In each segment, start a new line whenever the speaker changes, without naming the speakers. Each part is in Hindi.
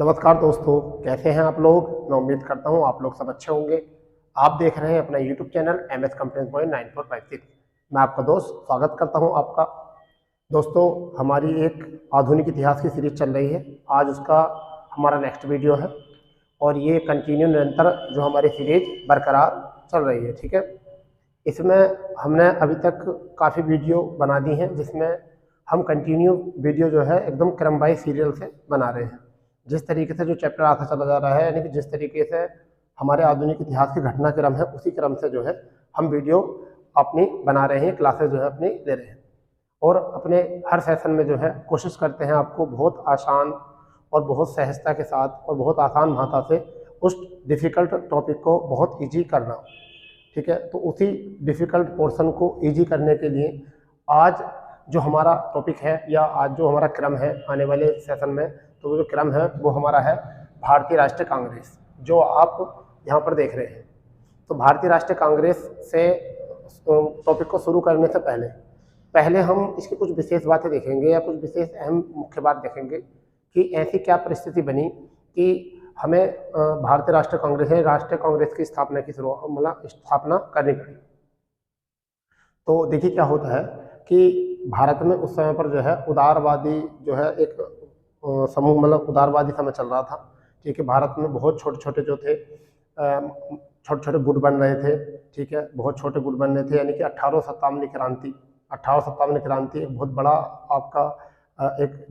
नमस्कार दोस्तों, कैसे हैं आप लोग। मैं उम्मीद करता हूं आप लोग सब अच्छे होंगे। आप देख रहे हैं अपना YouTube channel MS complaint point 9456। मैं आपका दोस्त स्वागत करता हूं आपका। दोस्तों, हमारी एक आधुनिक इतिहास की सीरीज चल रही है। आज उसका हमारा नेक्स्ट वीडियो है और ये कंटिन्यू निरंतर जो हमारी सीरीज बरकरार चल रही है। ठीक है, इसमें हमने अभी तक काफ़ी वीडियो बना दी हैं जिसमें हम कंटिन्यू वीडियो जो है एकदम क्रम वाइज सीरियल से बना रहे हैं। जिस तरीके से जो चैप्टर आता चला जा रहा है, यानी कि जिस तरीके से हमारे आधुनिक इतिहास के घटनाक्रम है, उसी क्रम से जो है हम वीडियो अपनी बना रहे हैं, क्लासेस जो है अपनी ले रहे हैं। और अपने हर सेशन में जो है कोशिश करते हैं आपको बहुत आसान और बहुत सहजता के साथ और बहुत आसान भाषा से उस डिफ़िकल्ट टॉपिक को बहुत ईजी करना। ठीक है, तो उसी डिफ़िकल्ट पोर्शन को ईजी करने के लिए आज जो हमारा टॉपिक है या आज जो हमारा क्रम है आने वाले सेशन में, तो वो जो क्रम है वो हमारा है भारतीय राष्ट्रीय कांग्रेस, जो आप यहाँ पर देख रहे हैं। तो भारतीय राष्ट्रीय कांग्रेस से टॉपिक को शुरू करने से पहले हम इसकी कुछ विशेष बातें देखेंगे या कुछ विशेष अहम मुख्य बात देखेंगे कि ऐसी क्या परिस्थिति बनी कि हमें भारतीय राष्ट्रीय कांग्रेस है राष्ट्रीय कांग्रेस की स्थापना की स्थापना करनी पड़ी। तो देखिए क्या होता है कि भारत में उस समय पर जो है उदारवादी जो है एक समूह, उदारवादी समय चल रहा था। ठीक है, भारत में बहुत छोटे छोटे जो थे छोटे छोटे गुट बन रहे थे। ठीक है, बहुत छोटे गुट बन रहे थे, यानी कि 1857 क्रांति एक बहुत बड़ा आपका एक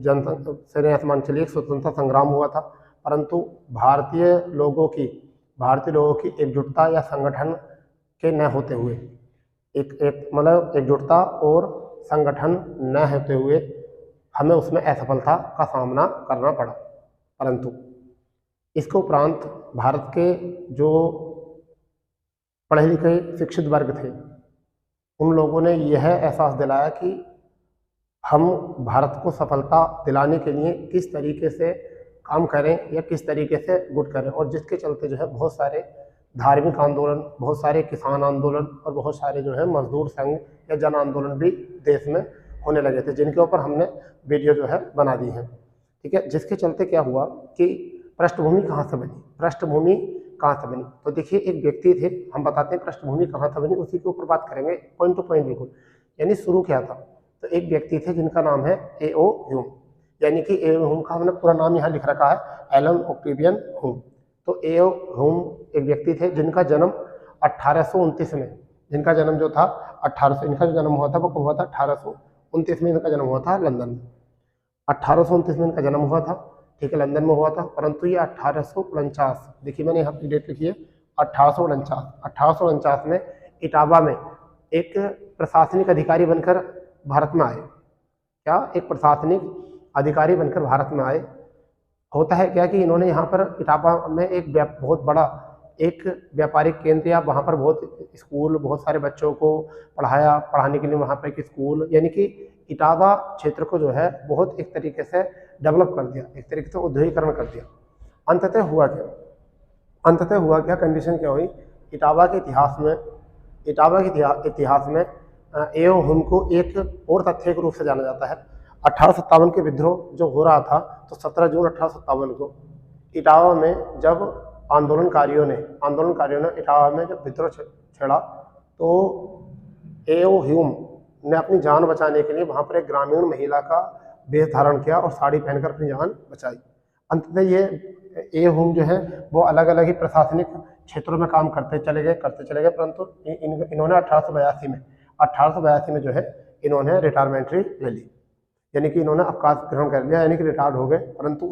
एक स्वतंत्रता संग्राम हुआ था। परंतु भारतीय लोगों की एकजुटता या संगठन के न होते हुए एकजुटता और संगठन न होते हुए हमें उसमें असफलता का सामना करना पड़ा। परंतु इसके उपरांत भारत के जो पढ़े लिखे शिक्षित वर्ग थे, उन लोगों ने यह एहसास दिलाया कि हम भारत को सफलता दिलाने के लिए किस तरीके से काम करें या किस तरीके से गुट करें, और जिसके चलते जो है बहुत सारे धार्मिक आंदोलन, बहुत सारे किसान आंदोलन और बहुत सारे जो है मजदूर संघ या जन आंदोलन भी देश में होने लगे थे, जिनके ऊपर हमने वीडियो जो है बना दी है। ठीक है, जिसके चलते क्या हुआ कि पृष्ठभूमि कहाँ से बनी। तो देखिए, एक व्यक्ति थे, हम बताते हैं पृष्ठभूमि कहाँ से बनी, उसी के ऊपर बात करेंगे पॉइंट टू पॉइंट बिल्कुल। यानी शुरू क्या था, तो एक व्यक्ति थे जिनका नाम है A.O. ह्यूम, यानी कि A.O. ह्यूम का हमने पूरा नाम यहाँ लिख रखा है, एलन ऑक्टेवियन ह्यूम। तो A.O. ह्यूम एक व्यक्ति थे जिनका जन्म 1829 में, जिनका जन्म जो था 1800, इनका जो जन्म हुआ था वो कब हुआ था, 1829 में इनका जन्म हुआ था लंदन में। 1829 में इनका जन्म हुआ था। ठीक है, लंदन में हुआ था। परंतु ये 1849, देखिए मैंने यहाँ की डेट लिखी है 1849 में इटावा में एक प्रशासनिक अधिकारी बनकर भारत में आए। क्या, एक प्रशासनिक अधिकारी बनकर भारत में आए। होता है क्या कि इन्होंने यहाँ पर इटावा में एक बहुत बड़ा एक व्यापारिक केंद्र या वहाँ पर बहुत स्कूल, बहुत सारे बच्चों को पढ़ाने के लिए वहाँ पर एक स्कूल, यानी कि इटावा क्षेत्र को जो है बहुत एक तरीके से डेवलप कर दिया, एक तरीके से औद्योगिकरण कर दिया। अंततः हुआ क्या, कंडीशन क्या हुई, इटावा के इतिहास में A.O. ह्यूम को एक और तथ्य के रूप से जाना जाता है। 1857 के विद्रोह जो हो रहा था, तो 17 जून 1857 को इटावा में जब आंदोलनकारियों ने इटावा में जब विद्रोह छेड़ा, तो A.O. ह्यूम ने अपनी जान बचाने के लिए वहाँ पर एक ग्रामीण महिला का वेश धारण किया और साड़ी पहनकर अपनी जान बचाई। अंततः ये A.O. ह्यूम जो है वो अलग अलग ही प्रशासनिक क्षेत्रों में काम करते चले गए, परंतु इन्होंने 1882 में जो है इन्होंने रिटायरमेंट ले ली, यानी कि इन्होंने अवकाश ग्रहण कर लिया, यानी कि रिटायर्ड हो गए। परंतु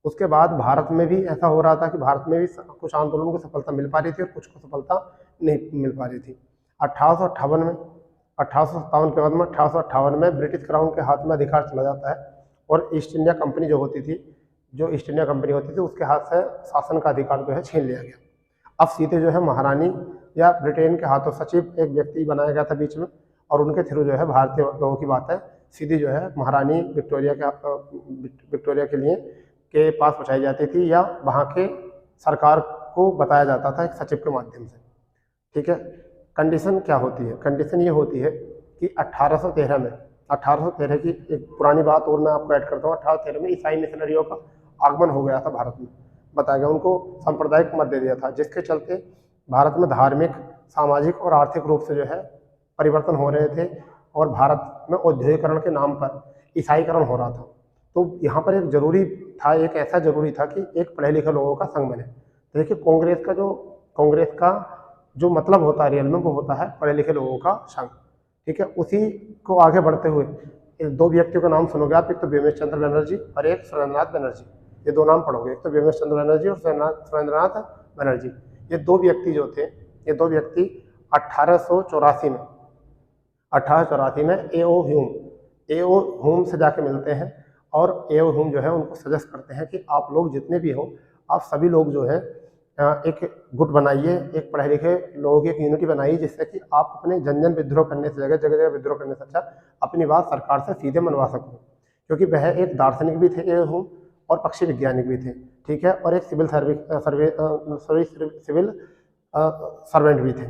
उसके बाद भारत में भी ऐसा हो रहा था कि भारत में भी कुछ आंदोलनों को सफलता मिल पा रही थी और कुछ को सफलता नहीं मिल पा रही थी। 1857 के बाद में 1858 में ब्रिटिश क्राउन के हाथ में अधिकार चला जाता है और ईस्ट इंडिया कंपनी होती थी उसके हाथ से शासन का अधिकार जो है छीन लिया गया। अब सीधे जो है महारानी या ब्रिटेन के हाथों सचिव एक व्यक्ति बनाया गया था बीच में, और उनके थ्रू जो है भारतीय लोगों की बात है सीधी जो है महारानी विक्टोरिया के पास पहुँचाई जाती थी, या वहाँ के सरकार को बताया जाता था एक सचिव के माध्यम से। ठीक है, कंडीशन क्या होती है, कंडीशन ये होती है कि 1813 की एक पुरानी बात और मैं आपको ऐड करता हूँ। 1813 में ईसाई मिशनरियों का आगमन हो गया था भारत में, बताया गया। उनको सांप्रदायिक मत दे दिया था, जिसके चलते भारत में धार्मिक, सामाजिक और आर्थिक रूप से जो है परिवर्तन हो रहे थे, और भारत में औद्योगिकरण के नाम पर ईसाईकरण हो रहा था। तो यहाँ पर एक जरूरी था, एक ऐसा जरूरी था कि एक पढ़े लिखे लोगों का संघ बने। तो देखिए कांग्रेस का जो मतलब होता है रियल में, वो होता है पढ़े लिखे लोगों का संघ, ठीक है। उसी को आगे बढ़ते हुए दो व्यक्तियों का नाम सुनोगे आप, एक तो बिमलेश चंद्र बनर्जी और एक सुरेंद्रनाथ बनर्जी। ये दो नाम पढ़ोगे, एक तो बिमलेश चंद्र बनर्जी और सुरेंद्रनाथ बनर्जी। ये दो व्यक्ति जो थे, ये दो व्यक्ति 1884 में एओ ह्यूम से जाके मिलते हैं, और एओ ह्यूम जो है उनको सजेस्ट करते हैं कि आप लोग जितने भी हो, आप सभी लोग जो है एक गुट बनाइए, एक पढ़े लिखे लोगों की एक यूनिटी बनाइए, जिससे कि आप अपने जन विद्रोह करने से जगह जगह विद्रोह करने से अच्छा अपनी बात सरकार से सीधे मनवा सको। क्योंकि वह एक दार्शनिक भी थे एओ ह्यूम, और पक्षी वैज्ञानिक भी थे, ठीक है, और एक सिविल सर्वेंट भी थे।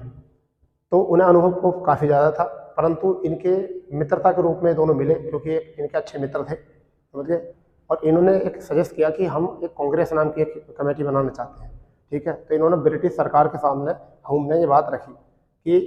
तो उन्हें अनुभव को काफ़ी ज़्यादा था, परंतु इनके मित्रता के रूप में दोनों मिले, क्योंकि इनके अच्छे मित्र थे, समझ गए। और इन्होंने एक सजेस्ट किया कि हम एक कांग्रेस नाम की एक कमेटी बनाना चाहते हैं, ठीक है। तो इन्होंने ब्रिटिश सरकार के सामने ह्यूम ने ये बात रखी कि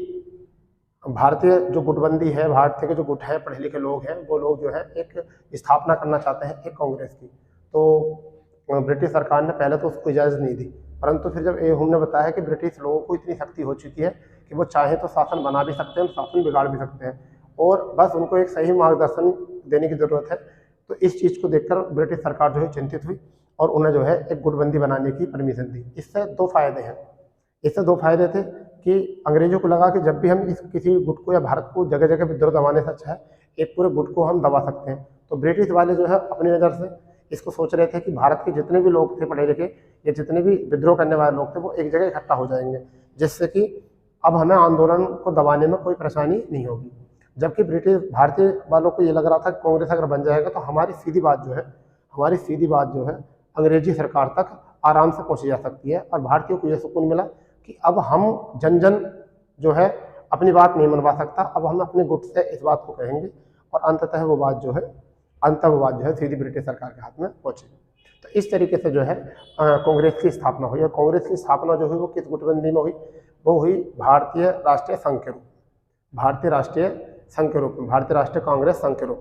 भारतीय जो गुटबंदी है, भारतीय के जो गुट हैं, पढ़े लिखे लोग हैं, वो लोग जो है एक स्थापना करना चाहते हैं एक कांग्रेस की। तो ब्रिटिश सरकार ने पहले तो उसको इजाज़त नहीं दी, परंतु फिर जब एओ ह्यूम ने बताया कि ब्रिटिश लोगों को इतनी शक्ति हो चुकी है कि वो चाहे तो शासन बना भी सकते हैं, शासन बिगाड़ भी सकते हैं, और बस उनको एक सही मार्गदर्शन देने की ज़रूरत है। तो इस चीज़ को देखकर ब्रिटिश सरकार जो है चिंतित हुई, और उन्हें जो है एक गुटबंदी बनाने की परमिशन दी। इससे दो फायदे हैं। इससे दो फायदे थे कि अंग्रेजों को लगा कि जब भी हम किसी गुट को या भारत को जगह जगह विद्रोह दबाने से अच्छा है एक पूरे गुट को हम दबा सकते हैं। तो ब्रिटिश वाले जो है अपनी नज़र से इसको सोच रहे थे कि भारत के जितने भी लोग थे पढ़े लिखे, या जितने भी विद्रोह करने वाले लोग थे, वो एक जगह इकट्ठा हो जाएंगे, जिससे कि अब हमें आंदोलन को दबाने में कोई परेशानी नहीं होगी। जबकि भारतीय वालों को ये लग रहा था कि कांग्रेस अगर बन जाएगा तो हमारी सीधी बात जो है अंग्रेजी सरकार तक आराम से पहुंची जा सकती है, और भारतीयों को यह सुकून मिला कि अब हम जन जो है अपनी बात नहीं मनवा सकता, अब हम अपने गुट से इस बात को कहेंगे, और अंततः वो बात जो है सीधी ब्रिटिश सरकार के हाथ में पहुंची। तो इस तरीके से जो है कांग्रेस की स्थापना हुई, और कांग्रेस की स्थापना जो हुई वो किस गुटबंदी में हुई, वो हुई भारतीय राष्ट्रीय संघ के रूप में, भारतीय राष्ट्रीय कांग्रेस संघ के रूप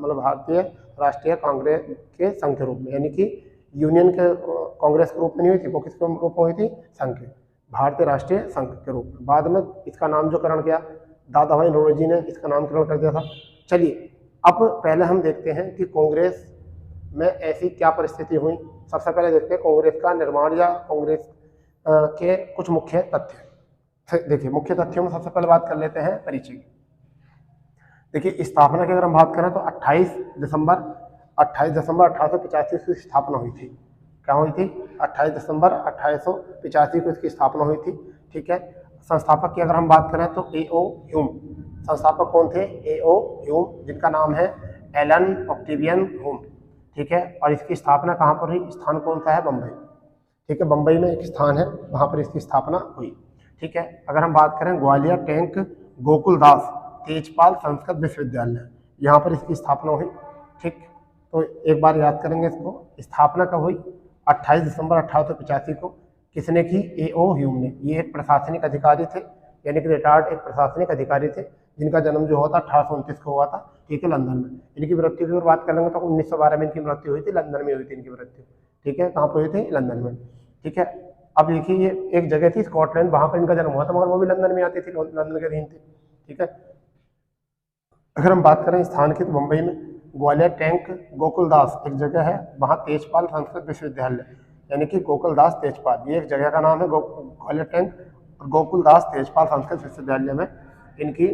में, भारतीय राष्ट्रीय कांग्रेस के संघ के रूप में, यानी कि यूनियन के कांग्रेस के रूप में नहीं हुई थी, वो किसके रूप में हुई थी, संघ के, भारतीय राष्ट्रीय संघ के रूप में। बाद में इसका नामकरण किया दादा भाई नौरोजी ने, इसका नामकरण कर दिया था। चलिए अब पहले हम देखते हैं कि कांग्रेस में ऐसी क्या परिस्थिति हुई। सबसे पहले देखते हैं कांग्रेस का निर्माण या कांग्रेस के कुछ मुख्य तथ्य। देखिए मुख्य तथ्यों में सबसे पहले बात कर लेते हैं परिचय की। देखिए स्थापना की अगर हम बात करें तो 28 दिसंबर 1885 की स्थापना हुई थी। क्या हुई थी? 28 दिसंबर 1885 को इसकी स्थापना हुई थी, ठीक है। संस्थापक की अगर हम बात करें तो एओ ह्यूम। संस्थापक कौन थे? एओ ह्यूम, जिनका नाम है एलन ऑक्टेवियन ह्यूम, ठीक है। और इसकी स्थापना कहाँ पर हुई? स्थान कौन सा है? बम्बई, ठीक है। बम्बई में एक स्थान है, वहाँ पर इसकी स्थापना हुई, ठीक है। अगर हम बात करें ग्वालियर टैंक गोकुलदास तेजपाल संस्कृत विश्वविद्यालय, यहाँ पर इसकी स्थापना हुई, ठीक। तो एक बार याद करेंगे इसको। स्थापना कब हुई? 28 दिसंबर 1885 को। किसने की? एओ ह्यूम ने। ये एक प्रशासनिक अधिकारी थे, यानी कि रिटायर्ड एक प्रशासनिक अधिकारी थे, जिनका जन्म जो हुआ था 1829 को हुआ था, ठीक है, लंदन में। इनकी मृत्यु की अगर बात करेंगे तो 1912 में इनकी मृत्यु हुई थी, लंदन में हुई थी इनकी मृत्यु, ठीक है। कहाँ पर हुई थी? लंदन में, ठीक है। अब देखिए ये एक जगह थी स्कॉटलैंड, वहाँ पर इनका जन्म हुआ था, मगर वो भी लंदन में आती थी, लंदन के अधीन थी, ठीक है। अगर हम बात करें स्थान की तो मुंबई में ग्वालियर टैंक गोकुलदास एक जगह है, वहाँ तेजपाल संस्कृत विश्वविद्यालय, यानी कि गोकुलदास तेजपाल, ये एक जगह का नाम है। ग्वालियर टैंक और गोकुलदास तेजपाल संस्कृत विश्वविद्यालय में इनकी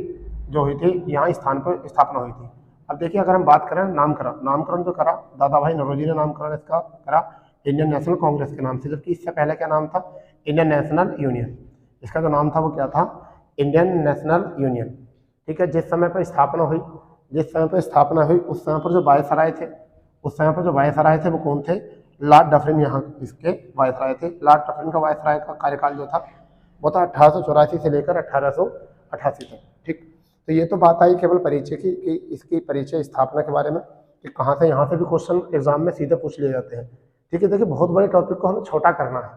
जो हुई थी, यहाँ स्थान पर स्थापना हुई थी। अब देखिए अगर हम बात करें नामकरण जो करा दादा भाई नौरोजी ने, नामकरण इसका करा इंडियन नेशनल कांग्रेस के नाम से, जबकि इससे पहले क्या नाम था? Indian national union. इसका जो नाम था वो क्या था? इंडियन नेशनल यूनियन, ठीक है। जिस समय पर स्थापना हुई उस समय पर जो वायसराय थे वो कौन थे? लॉर्ड डफरिन यहाँ इसके वायसराय थे। लॉर्ड डफरिन का वायसराय का कार्यकाल जो था वो था 1884 से लेकर 1888 तक, ठीक। तो ये तो बात आई केवल परिचय की, कि इसकी परिचय स्थापना के बारे में, कि कहाँ से, यहाँ से भी क्वेश्चन एग्जाम में सीधे पूछ लिए जाते हैं ठीक है। देखिए बहुत बड़े टॉपिक को हमें छोटा करना है,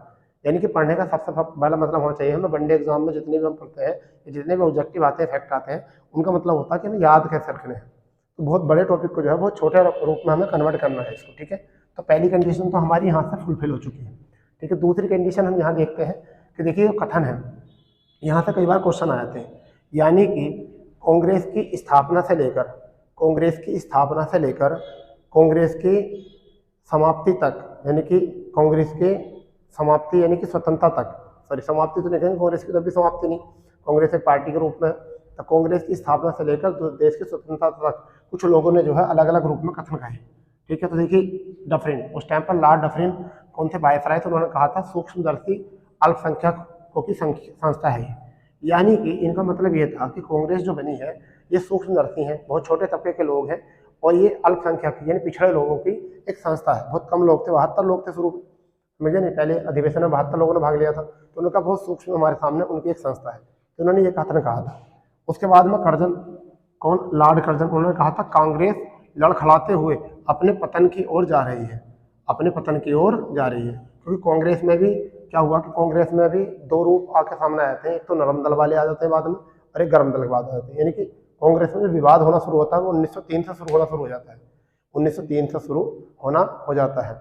यानी कि पढ़ने का सबसे पहला मतलब होना चाहिए हमें वनडे एग्जाम में जितने भी हम पढ़ते हैं, जितने भी ऑब्जेक्टिव आते हैं, फैक्ट आते हैं, उनका मतलब होता है कि हमें याद कैसे रखने हैं। तो बहुत बड़े टॉपिक को जो है बहुत छोटे रूप में हमें कन्वर्ट करना है इसको, ठीक है। तो पहली कंडीशन तो हमारी यहाँ से फुलफिल हो चुकी है, ठीक है। दूसरी कंडीशन हम यहाँ देखते हैं कि देखिए जो कथन है, यहाँ से कई बार क्वेश्चन आए थे, यानी कि कांग्रेस की स्थापना से लेकर, कांग्रेस की स्थापना से लेकर कांग्रेस की समाप्ति तक, यानी कि कांग्रेस के समाप्ति यानी कि स्वतंत्रता तक, सॉरी समाप्ति तो नहीं कहेंगे, कांग्रेस की तो अभी समाप्ति नहीं, कांग्रेस एक पार्टी के रूप में, तो कांग्रेस की स्थापना से लेकर देश की स्वतंत्रता तक कुछ लोगों ने जो है अलग अलग रूप में कथन कहे, ठीक है। तो देखिए डफरिन, उस टाइम पर लॉर्ड डफरिन कौन थे, वायसराय, तो उन्होंने कहा था सूक्ष्मदर्शी अल्पसंख्यकों की संस्था है ये, यानी कि इनका मतलब ये था कि कांग्रेस जो बनी है ये सूक्ष्मदर्शी हैं, बहुत छोटे तबके के लोग हैं, और ये अल्पसंख्यक यानी पिछड़े लोगों की एक संस्था है। बहुत कम लोग थे, 72 लोग थे शुरू में, समझे नहीं, पहले अधिवेशन में 72 लोगों ने भाग लिया था, तो उनका बहुत सूक्ष्म हमारे सामने उनकी एक संस्था है, तो उन्होंने ये कथन कहा था। उसके बाद में कर्जन, कौन, लॉर्ड कर्जन, उन्होंने कहा था कांग्रेस लड़खड़ाते हुए अपने पतन की ओर जा रही है, अपने पतन की ओर जा रही है, क्योंकि कांग्रेस में भी क्या हुआ कि कांग्रेस में भी दो रूप आके सामने आए थे, एक तो नरम दल वाले आ जाते हैं बाद में, और एक गर्म दल के बाद आ जाते हैं, यानी कि कांग्रेस में जो विवाद होना शुरू होता है वो 1903 से शुरू होना शुरू हो जाता है, 1903 से शुरू होना हो जाता है,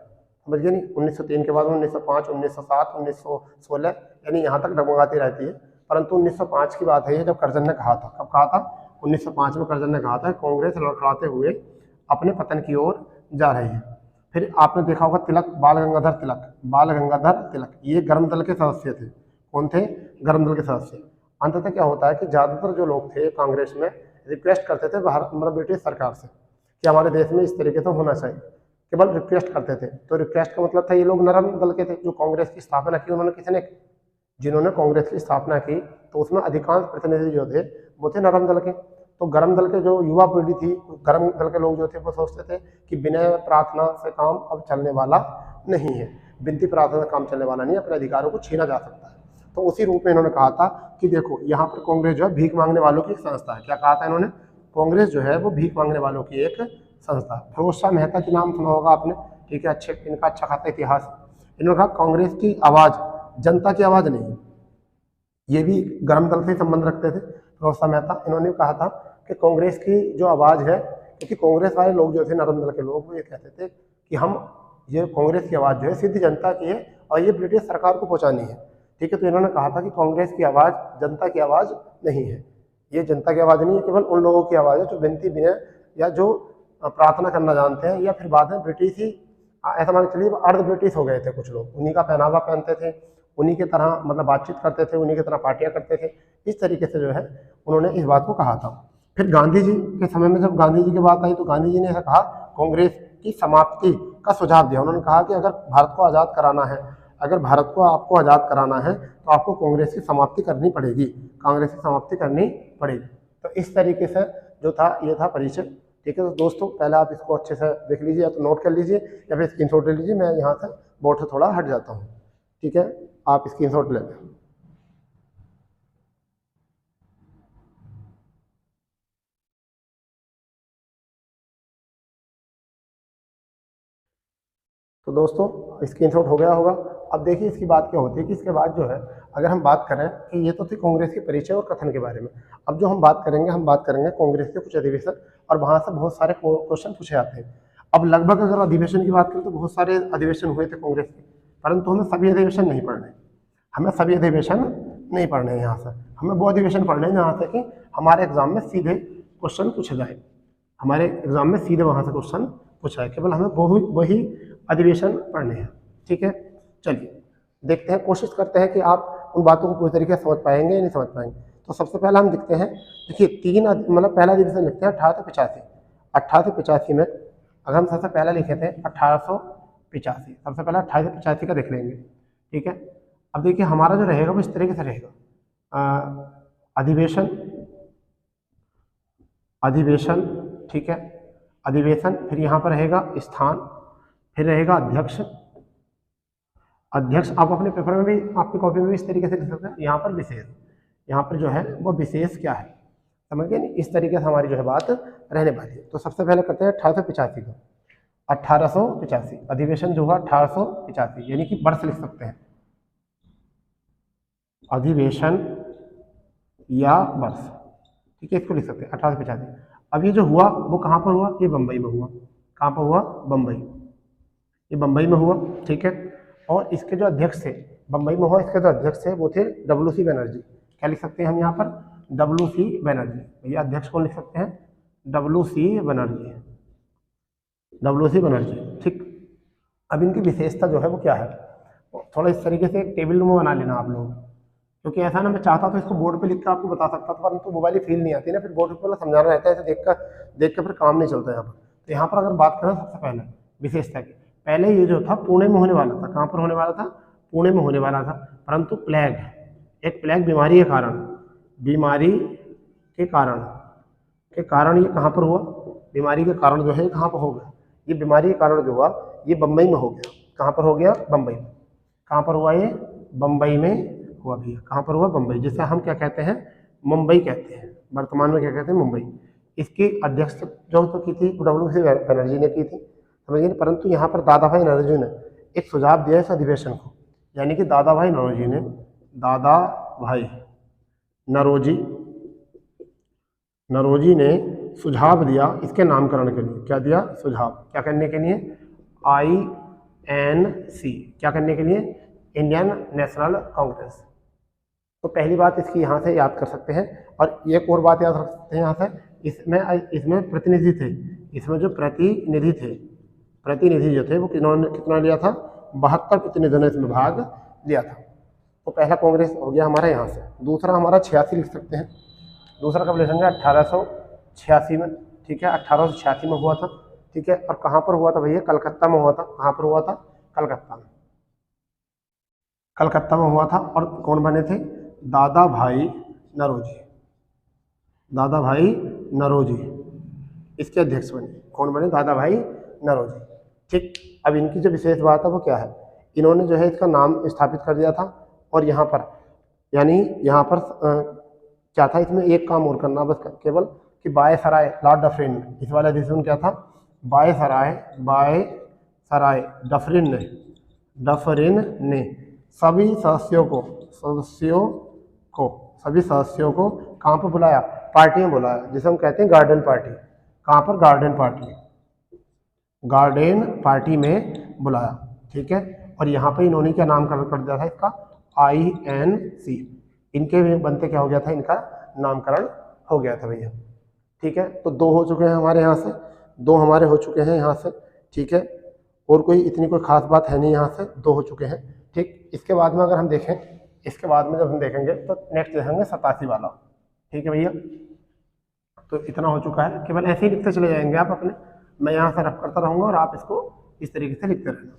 समझ गए नहीं। 1903 के बाद 1905, 1907, 1916 यानी यहाँ तक डगमगाती रहती है, परंतु 1905 की बात है जब कर्जन ने कहा था, कब कहा था, 1905 में कर्जन ने कहा था कांग्रेस लड़खड़ाते हुए अपने पतन की ओर जा रही है। फिर आपने देखा होगा तिलक, बाल गंगाधर तिलक, बाल गंगाधर तिलक, ये गर्म दल के सदस्य थे, कौन थे, गर्म दल के सदस्य। अंततः क्या होता है कि ज़्यादातर जो लोग थे कांग्रेस में रिक्वेस्ट करते थे भारत, मतलब ब्रिटिश सरकार से, कि हमारे देश में इस तरीके से होना चाहिए, केवल रिक्वेस्ट करते थे। तो रिक्वेस्ट का मतलब था ये लोग नरम दल के थे, जो कांग्रेस की स्थापना की उन्होंने किसने, जिन्होंने कांग्रेस की स्थापना की, तो उसमें अधिकांश प्रतिनिधि जो थे वो थे नरम दल के। तो गर्म दल के जो युवा पीढ़ी थी, गर्म दल के लोग जो थे वो सोचते थे कि बिना प्रार्थना से काम अब चलने वाला नहीं है, विनती प्रार्थना से काम चलने वाला नहीं, अपने अधिकारों को छीना जा सकता है। तो उसी रूप में इन्होंने कहा था कि देखो यहाँ पर कांग्रेस जो है भीख मांगने वालों की एक संस्था है। क्या कहा था इन्होंने, कांग्रेस जो है वो भीख मांगने वालों की एक संस्था। फिरोज शाह मेहता के नाम सुना होगा आपने, ठीक है, अच्छे, इनका अच्छा खासा इतिहास। इन्होंने कहा कांग्रेस की आवाज़ जनता की आवाज़ नहीं, ये भी गर्म दल से संबंध रखते थे फिरोज शाह मेहता। इन्होंने कहा था कि कांग्रेस की जो आवाज़ है, क्योंकि कांग्रेस वाले लोग जो थे नरम दल के लोग, वो ये कहते थे कि हम, ये कांग्रेस की आवाज़ जो है सीधी जनता की है और ये ब्रिटिश सरकार को पहुंचानी है, ठीक है। तो इन्होंने कहा था कि कांग्रेस की आवाज़ जनता की आवाज़ नहीं है, ये जनता की आवाज़ नहीं है, केवल उन लोगों की आवाज़ है जो विनती विनय या जो प्रार्थना करना जानते हैं, या फिर बाद में ब्रिटिश ही, ऐसा मान के चलिए अर्ध ब्रिटिश हो गए थे कुछ लोग, उन्हीं का पहनावा पहनते थे, उन्हीं की तरह मतलब बातचीत करते थे, उन्हीं की तरह पार्टियां करते थे, इस तरीके से जो है उन्होंने इस बात को कहा था। फिर गांधी जी के समय में जब गांधी जी की बात आई तो गांधी जी ने ऐसा कहा, कांग्रेस की समाप्ति का सुझाव दिया। उन्होंने कहा कि अगर भारत को आज़ाद कराना है, अगर भारत को आपको आज़ाद कराना है तो आपको कांग्रेस की समाप्ति करनी पड़ेगी, कांग्रेस की समाप्ति करनी पड़ेगी। तो इस तरीके से जो था ये था परिचय, ठीक है। तो दोस्तों पहले आप इसको अच्छे से देख लीजिए, या तो नोट कर लीजिए या फिर स्क्रीनशॉट ले लीजिए। मैं यहाँ से बोर्ड से थोड़ा हट जाता हूँ, ठीक है, आप स्क्रीनशॉट ले लें। तो दोस्तों स्क्रीनशॉट हो गया होगा। अब देखिए इसकी बात क्या होती है कि इसके बाद जो है अगर हम बात करें कि ये तो थी कांग्रेस के परिचय और कथन के बारे में, अब जो हम बात करेंगे कांग्रेस के कुछ अधिवेशन, और वहाँ से बहुत सारे क्वेश्चन पूछे जाते हैं। अब लगभग अगर अधिवेशन की बात करें तो बहुत सारे अधिवेशन हुए थे कांग्रेस के, परंतु हमें सभी अधिवेशन नहीं पढ़ने, हमें सभी अधिवेशन नहीं पढ़ने हैं। यहाँ से हमें वो अधिवेशन पढ़ने हैं जहाँ से कि हमारे एग्जाम में सीधे क्वेश्चन पूछे जाए, हमारे एग्जाम में सीधे वहाँ से क्वेश्चन पूछा है, केवल हमें वही अधिवेशन पढ़ने हैं, ठीक है। चलिए देखते हैं, कोशिश करते हैं कि आप उन बातों को पूरी तरीके से समझ पाएंगे या नहीं समझ पाएंगे। तो सबसे पहला हम देखते हैं, देखिए तीन मतलब पहला अधिवेशन लिखते हैं 1885 में। अगर हम सबसे पहला लिखे थे 1885, सबसे पहला 1885 का देख लेंगे, ठीक है। अब देखिए हमारा जो रहेगा वो इस तरीके से रहेगा, अधिवेशन, ठीक है, अधिवेशन, फिर यहाँ पर रहेगा स्थान, फिर रहेगा अध्यक्ष। आप अपने पेपर में भी, आपकी कॉपी में भी इस तरीके से लिख सकते हैं। यहाँ पर विशेष, यहाँ पर जो है वो विशेष क्या है, समझ गए नहीं, इस तरीके से हमारी जो है बात रहने वाली है। तो सबसे पहले करते हैं 1885 का। 1885 अधिवेशन जो हुआ 1885, यानी कि वर्ष लिख सकते हैं, अधिवेशन या वर्ष, ठीक है, इसको लिख सकते हैं 1885। अब ये जो हुआ वो कहाँ पर हुआ, ये बम्बई में हुआ। कहाँ पर हुआ, बम्बई, ये बम्बई में हुआ, ठीक है। और इसके जो अध्यक्ष थे, बम्बई में हुआ, इसके जो अध्यक्ष थे वो थे WC बनर्जी। क्या लिख सकते हैं हम यहाँ पर, WC बनर्जी। ये अध्यक्ष कौन लिख सकते हैं, WC बनर्जी, WC बनर्जी, ठीक। अब इनकी विशेषता जो है वो क्या है, थोड़ा इस तरीके से एक टेबल में बना लेना आप लोग, क्योंकि ऐसा ना मैं चाहता तो इसको बोर्ड पे लिख कर आपको बता सकता था, परंतु मोबाइल फील नहीं आती ना, फिर बोर्ड पे समझाना रहता है, ऐसे देख कर फिर काम नहीं चलता यहाँ पर। तो यहाँ पर अगर बात करें सबसे पहले विशेषता की, पहले ये जो था पुणे में होने वाला था। कहाँ पर होने वाला था, पुणे में होने वाला था, परंतु प्लेग, एक प्लेग बीमारी के कारण, बीमारी के कारण ये कहाँ पर हुआ, बीमारी के कारण जो है कहाँ पर हो गया, ये बीमारी के कारण जो हुआ ये बम्बई में हो गया। कहाँ पर हो गया, बम्बई में। कहाँ पर हुआ ये, बम्बई में हुआ भैया। कहाँ पर हुआ, बम्बई, जिसे हम क्या कहते हैं, मुंबई कहते हैं, वर्तमान में क्या कहते हैं, मुंबई। इसकी अध्यक्ष जो तो की थी WC बनर्जी ने की थी, समझिए। परंतु यहाँ पर दादा भाई नौरोजी ने एक सुझाव दिया इस अधिवेशन को, यानी कि दादा भाई नौरोजी ने सुझाव दिया इसके नामकरण के लिए। क्या दिया, सुझाव, क्या करने के लिए, INC, क्या करने के लिए, इंडियन नेशनल कांग्रेस। तो पहली बात इसकी यहाँ से याद कर सकते हैं। और एक और बात याद रख सकते हैं यहाँ से, इसमें प्रतिनिधि थे, इसमें जो प्रतिनिधि जो थे वो कितना लिया था, 72 प्रतिनिधियों ने इसमें भाग लिया था। तो पहला कांग्रेस हो गया हमारा यहाँ से। दूसरा हमारा 86 लिख सकते हैं, दूसरा कब लिखेंगे, 1886 में, ठीक है, 1886 में हुआ था, ठीक है। और कहाँ पर हुआ था भैया, कलकत्ता में हुआ था। कहाँ पर हुआ था, कलकत्ता में, कलकत्ता में हुआ था। और कौन बने थे, दादा भाई नौरोजी इसके अध्यक्ष बने। कौन बने, दादा भाई नौरोजी, ठीक। अब इनकी जो विशेष बात है वो क्या है, इन्होंने जो है इसका नाम स्थापित कर दिया था। और यहाँ पर यानी यहाँ पर क्या था, इसमें एक काम और करना बस केवल, कि वायसराय लॉर्ड डफरिन, इस वाले अधिवेशन क्या था, वायसराय डफरिन ने सभी सदस्यों को कहाँ पर बुलाया, पार्टी में बुलाया, जिसे हम कहते हैं गार्डन पार्टी। कहाँ पर, गार्डन पार्टी में बुलाया, ठीक है। और यहाँ पे इन्होंने क्या नामकरण कर दिया था इसका, INC। इनके भी बनते क्या हो गया था, इनका नामकरण हो गया था भैया, ठीक है। तो 2 हो चुके हैं हमारे यहाँ से, 2 हमारे हो चुके हैं यहाँ से, ठीक है। और कोई इतनी कोई खास बात है नहीं, यहाँ से 2 हो चुके हैं, ठीक। इसके बाद में अगर हम देखें, इसके बाद में जब हम देखेंगे तो नेक्स्ट देखेंगे 87 वाला, ठीक है भैया। तो इतना हो चुका है, केवल ऐसे ही लिखते चले जाएंगे आप अपने, मैं यहाँ से रफ करता रहूँगा और आप इसको इस तरीके से लिखते रहना,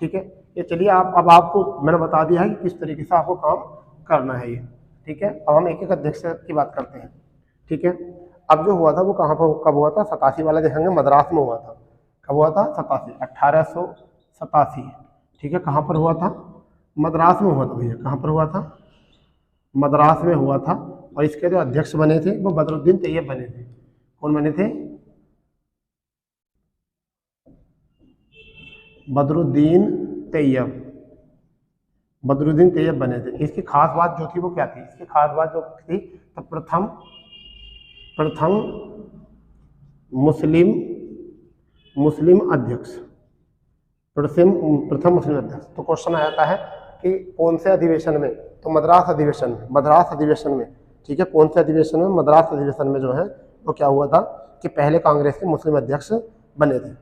ठीक है। ये चलिए, अब आपको मैंने बता दिया है कि किस तरीके से आपको काम करना है ये, ठीक है। अब हम एक एक अध्यक्ष की बात करते हैं, ठीक है। अब जो हुआ था वो कहाँ पर कब हुआ था, 87 वाला देखेंगे, मद्रास में हुआ था। कब हुआ था, 1887, ठीक है। कहाँ पर हुआ था, मद्रास में हुआ था भैया। कहाँ पर हुआ था, मद्रास में हुआ था। और इसके जो अध्यक्ष बने थे वो बदरुद्दीन तैयब बने थे। कौन बने थे, बदरुद्दीन तैयब बने थे। इसकी खास बात जो थी वो क्या थी, इसकी खास बात जो थी तो प्रथम मुस्लिम अध्यक्ष, प्रथम मुस्लिम अध्यक्ष। तो क्वेश्चन आता है कि कौन से अधिवेशन में, तो मद्रास अधिवेशन में, ठीक है। कौन से अधिवेशन में, मद्रास अधिवेशन में जो है वो क्या हुआ था कि पहले कांग्रेस के मुस्लिम अध्यक्ष बने थे,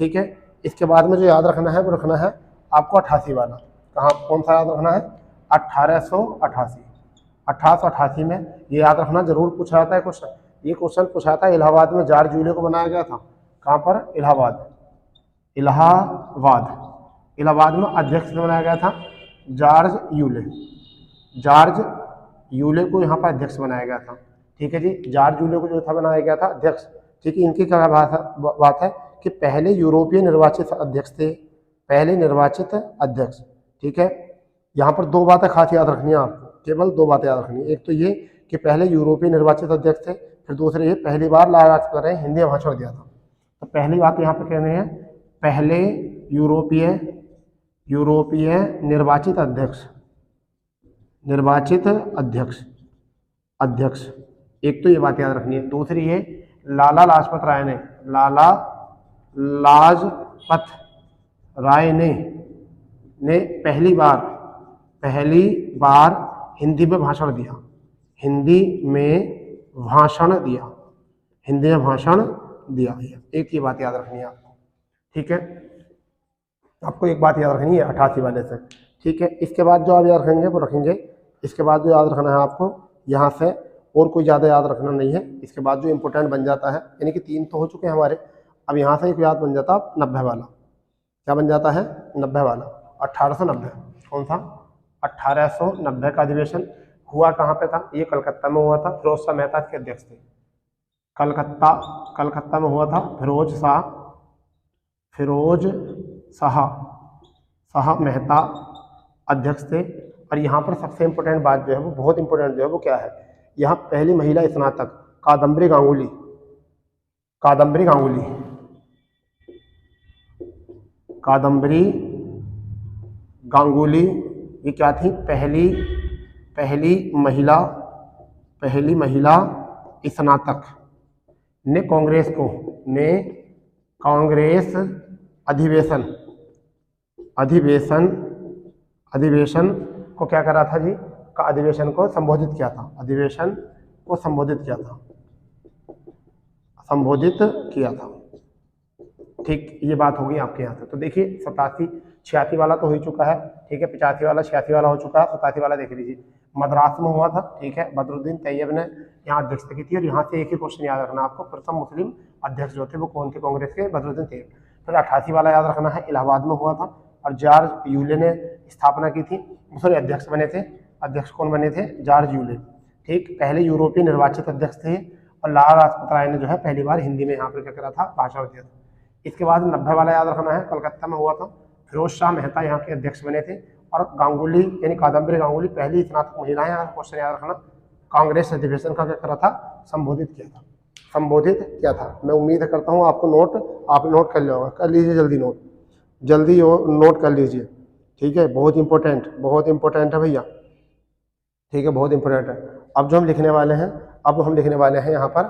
ठीक है। इसके बाद में जो याद रखना है वो रखना है आपको 88 वाला। कहाँ, कौन सा याद रखना है, 1888 में। ये याद रखना, जरूर पूछा जाता है क्वेश्चन। ये क्वेश्चन पूछा था, इलाहाबाद में जॉर्ज यूले को बनाया गया था। कहाँ पर, इलाहाबाद में अध्यक्ष बनाया गया था जॉर्ज यूले को यहाँ पर अध्यक्ष बनाया गया था, ठीक है जी। जॉर्ज यूले को जो था बनाया गया था अध्यक्ष, ठीक है। इनकी क्या बात है कि पहले यूरोपीय निर्वाचित अध्यक्ष थे, ठीक है। यहाँ पर 2 बातें खास याद रखनी है आपको, केवल 2 बातें याद रखनी है। एक तो ये कि पहले यूरोपीय निर्वाचित अध्यक्ष थे, फिर दूसरे ये पहली बार लाला लाजपत राय हिंदी वहाँ छोड़ दिया था। तो पहली बात यहाँ पर कहनी है पहले यूरोपीय निर्वाचित अध्यक्ष। एक तो ये बात याद रखनी है। दूसरी है लाला लाजपत राय ने पहली बार हिंदी में भाषण दिया। एक ये बात याद रखनी है आपको, ठीक है। आपको एक बात याद रखनी है 88 वाले से, ठीक है। इसके बाद जो आप याद रखेंगे वो रखेंगे। इसके बाद जो याद रखना है आपको यहाँ से, और कोई ज़्यादा याद रखना नहीं है। इसके बाद जो इम्पोर्टेंट बन जाता है, यानी कि 3 तो हो चुके हैं हमारे, अब यहाँ से एक याद बन जाता है 90 वाला। क्या बन जाता है? 90 वाला। 1890 कौन सा? 1890 का अधिवेशन हुआ कहाँ पे था? ये कलकत्ता में हुआ था। फिरोज शाह मेहता के अध्यक्ष थे। कलकत्ता में हुआ था। फिरोज शाह मेहता अध्यक्ष थे। और यहाँ पर सबसे इम्पोर्टेंट बात जो है वो, बहुत इम्पोर्टेंट जो है वो क्या है, यहाँ पहली महिला स्नातक कादम्बरी गांगुली, ये क्या थी? पहली महिला स्नातक ने कांग्रेस अधिवेशन को क्या करा था जी? का अधिवेशन को संबोधित किया था। ठीक, ये बात होगी आपके यहाँ से। तो देखिए 87 86 वाला तो हो ही चुका है, ठीक है। 85 वाला 86 वाला हो चुका है। 87 वाला देख लीजिए, मद्रास में हुआ था, ठीक है। बदरुद्दीन तैयब ने यहाँ अध्यक्षता की थी। और यहाँ से एक ही क्वेश्चन याद रखना आपको, प्रथम मुस्लिम अध्यक्ष जो थे वो कौन थे कांग्रेस के? बदरुद्दीन तैयब। फिर 88 वाला याद रखना है, इलाहाबाद में हुआ था और जॉर्ज यूले ने स्थापना की थी। सॉरी, अध्यक्ष बने थे। अध्यक्ष कौन बने थे? जॉर्ज यूले, ठीक। पहले यूरोपीय निर्वाचित अध्यक्ष थे। और लाला लाजपत राय ने जो है पहली बार हिंदी में यहाँ पर क्या करा था? भाषण दिया था। इसके बाद 90 वाला याद रखना है, कलकत्ता में हुआ था। फिरोज शाह मेहता यहाँ के अध्यक्ष बने थे। और गांगुली यानी कादम्बरी गांगुली पहली स्नातक महिला है। क्वेश्चन याद रखना, कांग्रेस अधिवेशन का क्या करा था? संबोधित किया था। मैं उम्मीद करता हूँ आपको आप नोट कर लिया, कर लीजिए जल्दी नोट कर लीजिए, ठीक है। बहुत इंपॉर्टेंट है भैया, ठीक है, बहुत इंपॉर्टेंट है। अब जो हम लिखने वाले हैं यहाँ पर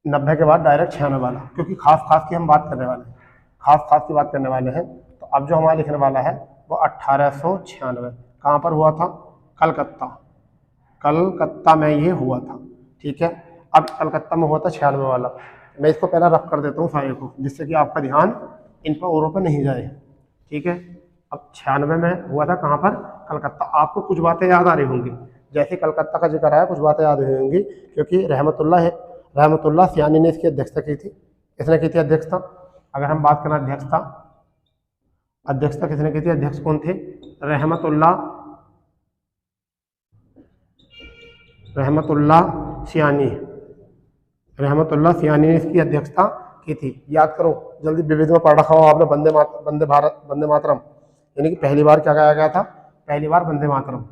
90 के बाद डायरेक्ट 96 वाला, क्योंकि खास की हम बात करने वाले हैं, खास की बात करने वाले हैं। तो अब जो हमारा लिखने वाला है वो 1896 कहाँ पर हुआ था? कलकत्ता में ये हुआ था, ठीक है। अब कलकत्ता में हुआ था 96 वाला। मैं इसको पहला रफ कर देता हूँ सारे को, जिससे कि आपका ध्यान इन पर औरों पर नहीं जाए, ठीक है। अब 96 में हुआ था कहाँ पर? कलकत्ता। आपको कुछ बातें याद आ रही होंगी, जैसे कलकत्ता का जिक्र आया, कुछ बातें याद रही होंगी, क्योंकि रहमतुल्लाह सियानी ने इसकी अध्यक्षता की थी। किसने की थी अध्यक्षता? अगर हम बात करें अध्यक्षता किसने की थी? अध्यक्ष कौन थे? रहमतुल्लाह सियानी ने इसकी अध्यक्षता की थी। याद करो जल्दी, विविध में पढ़ रखा हो आपने, वंदे मातरम, यानी कि पहली बार क्या गाया गया था? पहली बार वंदे मातरम,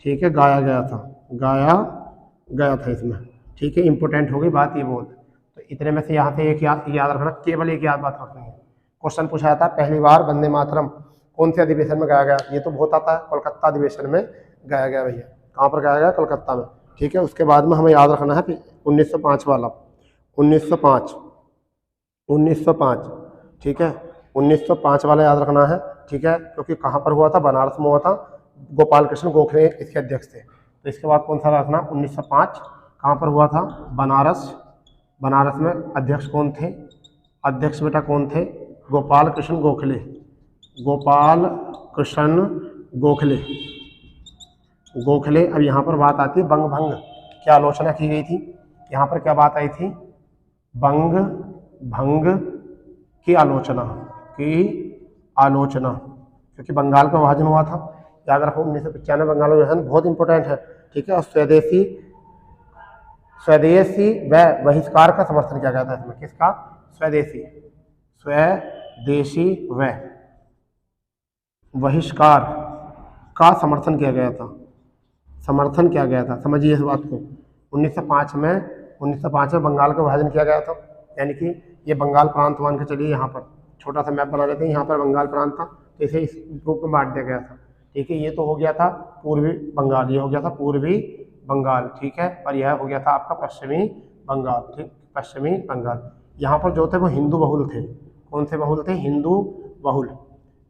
ठीक है, गाया गया था इसमें, ठीक है। इंपॉर्टेंट हो गई बात ये बहुत। तो इतने में से यहाँ से एक याद रखना, केवल एक याद बात रखनी है। क्वेश्चन पूछा था पहली बार वंदे मातरम कौन से अधिवेशन में गाया गया? ये तो बहुत आता है, कोलकाता अधिवेशन में गाया गया भैया। कहाँ पर गाया गया? कलकत्ता में, ठीक है। उसके बाद में हमें याद रखना है 1905 वाला, 1905, ठीक है। 1905 वाला याद रखना है, ठीक है, क्योंकि कहाँ पर हुआ था? बनारस में हुआ था। गोपाल कृष्ण गोखले इसके अध्यक्ष थे। तो इसके बाद कौन सा रखना? 1905 कहाँ पर हुआ था? बनारस में। अध्यक्ष कौन थे? अध्यक्ष बेटा कौन थे? गोपाल कृष्ण गोखले। अब यहाँ पर बात आती है बंग भंग की आलोचना की गई थी। यहाँ पर क्या बात आई थी? बंग भंग की आलोचना, क्योंकि बंगाल का विभाजन हुआ था। याद रखो 1995 बंगाल का विभाजन बहुत इंपॉर्टेंट है, ठीक है। और स्वदेशी व बहिष्कार का समर्थन किया गया था इसमें। किसका? स्वदेशी व बहिष्कार का समर्थन किया गया था। समझिए इस बात को। 1905 में बंगाल का विभाजन किया गया था, यानी कि ये बंगाल प्रांत मान के चलिए, यहाँ पर छोटा सा मैप बना लेते हैं, यहाँ पर बंगाल प्रांत था तो इसे इस ग्रुप में बांट दिया गया था। ठीक है, ये तो हो गया था पूर्वी बंगाल, ये हो गया था पूर्वी बंगाल। ठीक है, और यह हो गया था आपका पश्चिमी बंगाल। ठीक, पश्चिमी बंगाल। यहाँ पर जो थे वो हिंदू बहुल थे। कौन से बहुल थे? हिंदू बहुल,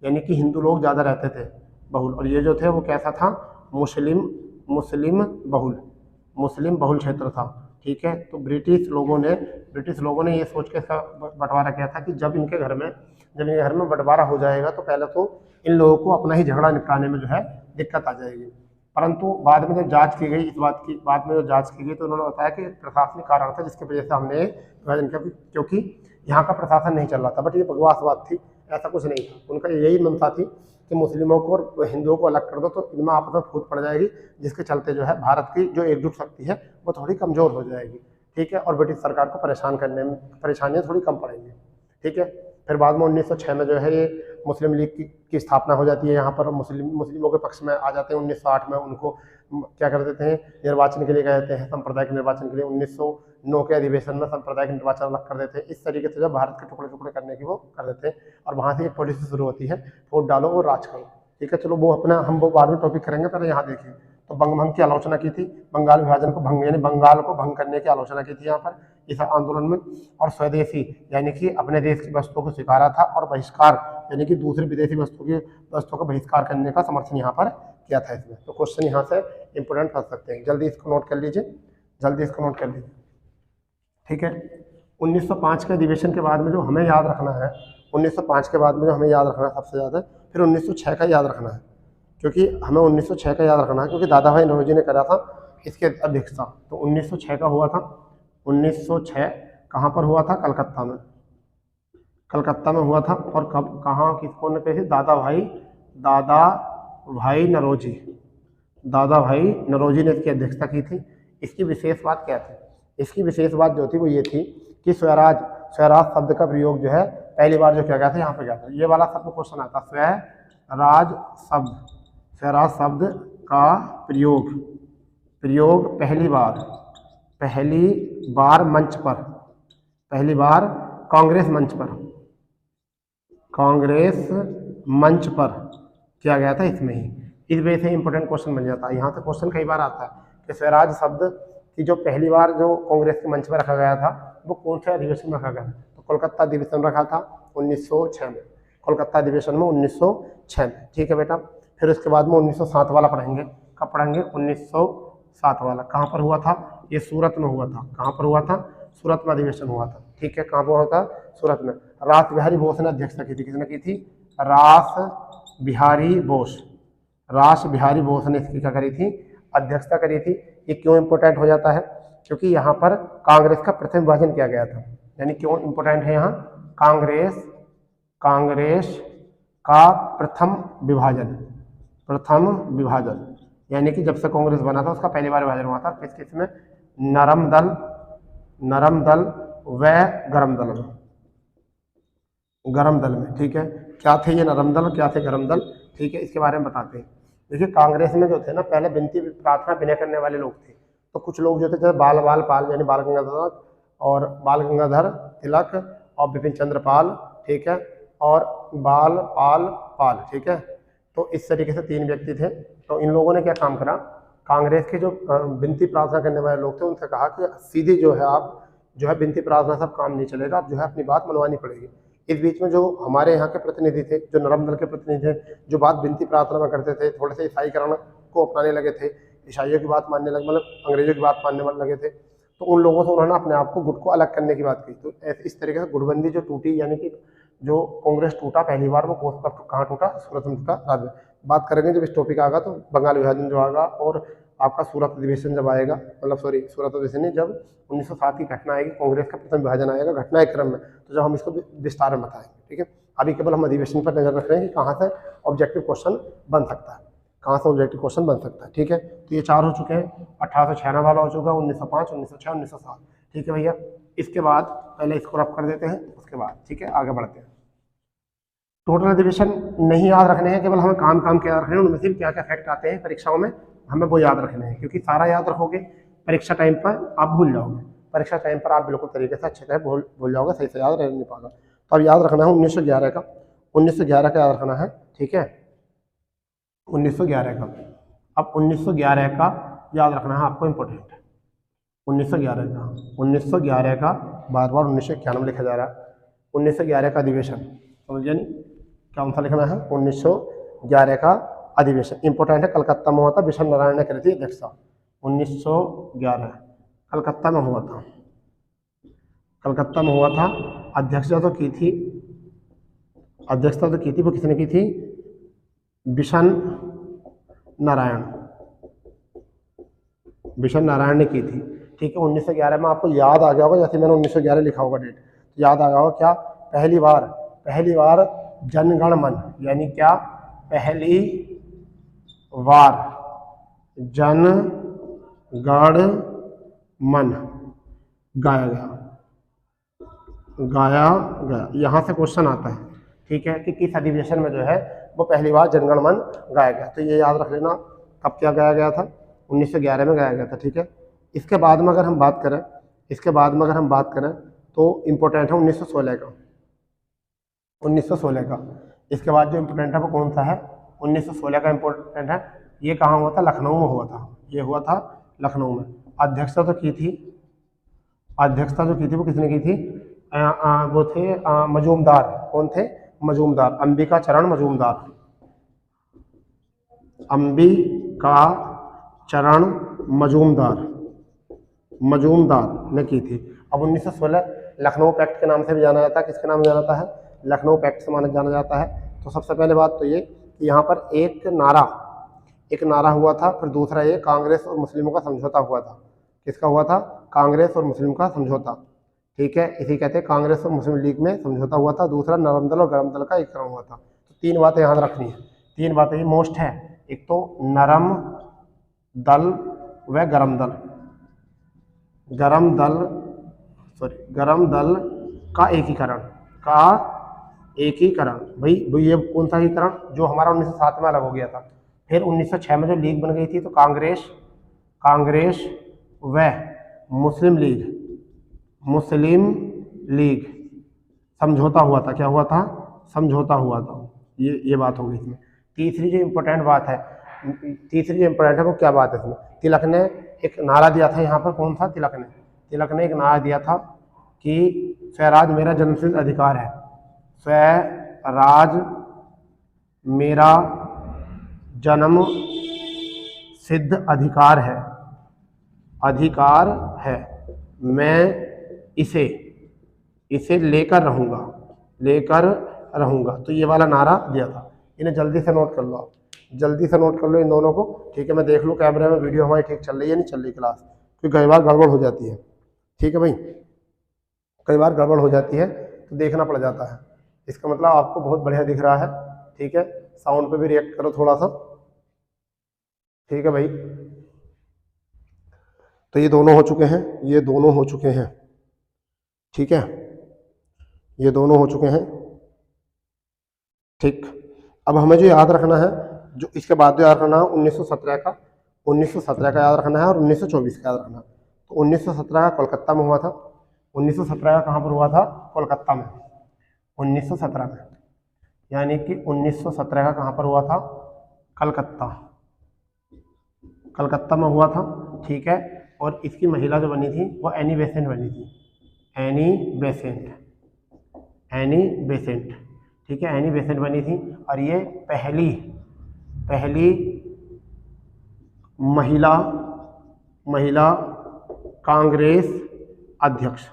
यानी कि हिंदू लोग ज़्यादा रहते थे, बहुल। और ये जो थे वो कैसा था? मुस्लिम मुस्लिम बहुल क्षेत्र था। ठीक है, तो ब्रिटिश लोगों ने ये सोच के इसका बंटवारा किया था कि जब इनके घर में बंटवारा हो जाएगा तो पहले तो इन लोगों को अपना ही झगड़ा निपटाने में जो है दिक्कत आ जाएगी। परंतु बाद में जब जांच की गई तो उन्होंने बताया कि प्रशासनिक कारण था जिसकी वजह से हमने विभाजन किया, क्योंकि यहाँ का प्रशासन नहीं चल रहा था। बट ये बकवास थी, ऐसा कुछ नहीं था। उनका यही मनसा थी कि मुस्लिमों को और हिंदुओं को अलग कर दो तो इनमें आपस में फूट पड़ जाएगी, जिसके चलते जो है भारत की जो एकजुट शक्ति है वो थोड़ी कमजोर हो जाएगी। ठीक है, और ब्रिटिश सरकार को परेशान करने में परेशानियाँ थोड़ी कम पड़ेंगी। ठीक है, फिर बाद में 1906 में जो है ये मुस्लिम लीग की स्थापना हो जाती है। यहाँ पर मुस्लिमों के पक्ष में आ जाते हैं। 1908 में उनको क्या कर देते हैं? निर्वाचन के लिए कह देते हैं, सांप्रदायिक निर्वाचन के लिए। 1909 के अधिवेशन में सांप्रदायिक निर्वाचन अलग कर देते हैं। इस तरीके से जब भारत के टुकड़े टुकड़े करने की वो कर देते हैं, और वहाँ से एक पॉलिसी शुरू होती है, वोट डालो और राज करो। ठीक है, चलो हम वो बाद में टॉपिक करेंगे, पहले यहाँ देखिए। तो बंग की आलोचना की थी, बंगाल विभाजन को भंग यानी बंगाल को भंग करने की आलोचना की थी यहाँ पर इस आंदोलन में। और स्वदेशी यानी कि अपने देश की वस्तुओं को स्वीकारा था, और बहिष्कार यानी कि दूसरी विदेशी वस्तुओं का बहिष्कार करने का समर्थन यहाँ पर किया था इसमें। तो क्वेश्चन यहाँ से इंपोर्टेंट कर सकते हैं, जल्दी इसको नोट कर लीजिए। ठीक है, 1905 के अधिवेशन के बाद में जो हमें याद रखना है, 1905 के बाद में जो हमें याद रखना है सबसे ज़्यादा, फिर 1906 का याद रखना है, क्योंकि हमें 1906 का याद रखना है, क्योंकि दादा भाई नौरोजी ने करा था इसके अध्यक्षता। तो 1906 का हुआ था। 1906 कहाँ पर हुआ था? कलकत्ता में हुआ था। और कब, कहाँ, किसको ने कही थी? दादा भाई नौरोजी ने इसकी अध्यक्षता की थी। इसकी विशेष बात क्या थी? इसकी विशेष बात जो थी वो ये थी कि स्वराज शब्द का प्रयोग जो है पहली बार जो किया गया था यहाँ पे क्या था? ये वाला शब्द क्वेश्चन आता, स्वराज शब्द का प्रयोग पहली बार कांग्रेस मंच पर किया गया था, इसमें ही। इस वजह से इंपॉर्टेंट क्वेश्चन बन जाता है। यहाँ से क्वेश्चन कई बार आता है कि स्वराज शब्द की जो पहली बार जो कांग्रेस के मंच पर रखा गया था वो कौन से अधिवेशन में रखा गया? तो कोलकाता अधिवेशन रखा था 1906 में, कोलकाता अधिवेशन में 1906 में। ठीक है बेटा, फिर उसके बाद में 1907 वाला पढ़ेंगे। कब पढ़ेंगे? 1907 वाला। कहाँ पर हुआ था? ये सूरत में हुआ था। कहाँ पर हुआ था? सूरत में अधिवेशन हुआ था। ठीक है, कहाँ पर हुआ था? सूरत में। रास बिहारी बोस ने अध्यक्षता की थी। किसने की थी? रास बिहारी बोस ने इसकी क्या करी थी? अध्यक्षता करी थी। ये क्यों इंपॉर्टेंट हो जाता है? क्योंकि यहाँ पर कांग्रेस का प्रथम विभाजन किया गया था। यानी क्यों इंपॉर्टेंट है यहाँ? कांग्रेस का प्रथम विभाजन, यानी कि जब से कांग्रेस बना था उसका पहली बार विभाजन हुआ था। किस में? नरम दल व गरम दल में। ठीक है, क्या थे ये नरम दल, क्या थे गरम दल? ठीक है, इसके बारे में बताते हैं। देखिए, कांग्रेस में जो थे ना, पहले विनती प्रार्थना विनय करने वाले लोग थे। तो कुछ लोग जो थे जैसे बाल पाल यानी बाल गंगाधर तिलक और बिपिन चंद्र पाल। ठीक है, और बाल पाल। ठीक है, तो इस तरीके से 3 व्यक्ति थे। तो इन लोगों ने क्या काम करा? कांग्रेस के जो विनती प्रार्थना करने वाले लोग थे उनसे कहा कि सीधे जो है आप जो है विनती प्रार्थना सब काम नहीं चलेगा, आप जो है अपनी बात मनवानी पड़ेगी। इस बीच में जो हमारे यहाँ के प्रतिनिधि थे, जो नरम दल के प्रतिनिधि थे, जो बात विनती प्रार्थना में करते थे, थोड़े से ईसाईकरण को अपनाने लगे थे, ईसाइयों की बात मानने लगे, मतलब अंग्रेजों की बात मानने लगे थे। तो उन लोगों से उन्होंने अपने आप को गुट को अलग करने की बात की। तो इस तरीके से गुटबंदी जो टूटी, यानी कि जो कांग्रेस टूटा पहली बार, वो कहाँ टूटा? सूरत में टूटा। बाद में बात करेंगे जब इस टॉपिक आएगा, तो बंगाल विभाजन जो आएगा और आपका सूरत अधिवेशन जब आएगा, मतलब सूरत अधिवेशन नहीं, जब 1907 की घटना आएगी, कांग्रेस का प्रथम विभाजन आएगा घटना के क्रम में, तो जब हम इसको विस्तार में बताएंगे। ठीक है, अभी केवल हम अधिवेशन पर नजर रख रहे हैं कि कहाँ से ऑब्जेक्टिव क्वेश्चन बन सकता है, ठीक है, तो ये 4 हो चुके हैं। 1896 वाला हो चुका है, 1905, 1906, 1907। ठीक है भैया, इसके बाद पहले इसको रफ कर देते हैं, उसके बाद ठीक है आगे बढ़ते हैं। टोटल अधिवेशन नहीं याद रखने हैं, केवल हमें काम के याद रखने हैं, उनमें से क्या क्या फैक्ट आते हैं परीक्षाओं में, हमें वो याद रखने हैं। क्योंकि सारा याद रखोगे परीक्षा टाइम पर आप भूल जाओगे, परीक्षा टाइम पर आप बिल्कुल तरीके से अच्छे से भूल जाओगे, सही से याद रह नहीं पाएगा। तो अब याद रखना है 1911 का, 1911 का याद रखना है, ठीक है, 1911 का। अब 1911 का याद रखना है आपको, इम्पोर्टेंट 1911 का, 1911 का बार बार 1991 लिखा जा रहा है। 1911 का अधिवेशन, समझिए नहीं, कौन सा लिखना है, 1911 का अधिवेशन इंपॉर्टेंट है। कलकत्ता में हुआ था, विश्व नारायण ने करी थी अध्यक्षता। 1911 कलकत्ता में हुआ था, कलकत्ता में हुआ था। अध्यक्षता तो की थी, अध्यक्षता तो की थी, वो किसने की थी, विश्व नारायण, विश्व नारायण ने की थी, ठीक है। 1911 में आपको याद आ गया होगा, जैसे मैंने 1911 लिखा होगा डेट, तो याद आ गया होगा क्या, पहली बार जनगण मन, यानी क्या, पहली बार जनगण मन गाया गया। यहाँ से क्वेश्चन आता है, ठीक है, कि किस अधिवेशन में जो है वो पहली बार जनगण मन गाया गया। तो ये याद रख लेना, कब क्या गाया गया था, 1911 में गाया गया था, ठीक है। इसके बाद में अगर हम बात करें, तो इम्पोर्टेंट है 1916 का, 1916 का। इसके बाद जो इम्पोर्टेंट है वो कौन सा है, 1916 का इम्पोर्टेंट है। ये कहाँ हुआ था, लखनऊ में हुआ था, ये हुआ था लखनऊ में। अध्यक्षता जो की थी वो किसने की थी, वो थे मजूमदार, कौन थे, मजूमदार, अंबिका चरण मजूमदार ने की थी। अब 1916 लखनऊ पैक्ट के नाम से भी जाना जाता है, किसके नाम जाना जाता है, लखनऊ पैक्ट से जाना जाता है। तो सबसे पहले बात तो ये कि यहाँ पर एक नारा हुआ था, फिर दूसरा ये कांग्रेस और मुस्लिमों का समझौता हुआ था। किसका हुआ था, कांग्रेस और मुस्लिम का समझौता, ठीक है, इसी कहते हैं कांग्रेस और मुस्लिम लीग में समझौता हुआ था। दूसरा नरम दल और गरम दल का एकीकरण हुआ था। तो तीन बातें याद रखनी है, तीन बातें ये मोस्ट है, एक तो नरम दल व गरम दल, गरम दल का एकीकरण, भाई ये कौन सा एकीकरण, जो हमारा 1907 में अलग हो गया था। फिर 1906 में जो लीग बन गई थी, तो कांग्रेस व मुस्लिम लीग समझौता हुआ था, क्या हुआ था, समझौता हुआ था। ये बात हो गई इसमें। तीसरी जो इम्पोर्टेंट है वो क्या बात है इसमें, तिलक ने एक नारा दिया था यहाँ पर, कौन सा, तिलक ने एक नारा दिया था कि स्वराज मेरा जन्मसिद्ध अधिकार है, स्वराज मेरा जन्म सिद्ध अधिकार है, मैं इसे लेकर रहूंगा। तो ये वाला नारा दिया था। इन्हें जल्दी से नोट कर लो, आप जल्दी से नोट कर लो इन दोनों को, ठीक है। मैं देख लूँ कैमरे में वीडियो हमारी ठीक चल रही है नहीं चल रही क्लास, क्योंकि कई बार गड़बड़ हो जाती है, ठीक है भाई, कई बार गड़बड़ हो जाती है तो देखना पड़ जाता है। इसका मतलब आपको बहुत बढ़िया दिख रहा है, ठीक है। साउंड पे भी रिएक्ट करो थोड़ा सा, ठीक है भाई। तो ये दोनों हो चुके हैं, ठीक है, ये दोनों हो चुके हैं, ठीक। अब हमें जो याद रखना है, जो इसके बाद जो याद रखना है 1917 का, 1917 का याद रखना है और 1924 का याद रखना है। तो 1917 का कोलकाता में हुआ था, 1917 का कहाँ पर हुआ था, कोलकाता में, 1917 में, यानी कि 1917 का कहाँ पर हुआ था, कलकत्ता में हुआ था, ठीक है। और इसकी महिला जो बनी थी वो एनी बेसेंट बनी थी, एनी बेसेंट, ठीक है, एनी बेसेंट बनी थी। और ये पहली महिला कांग्रेस अध्यक्ष,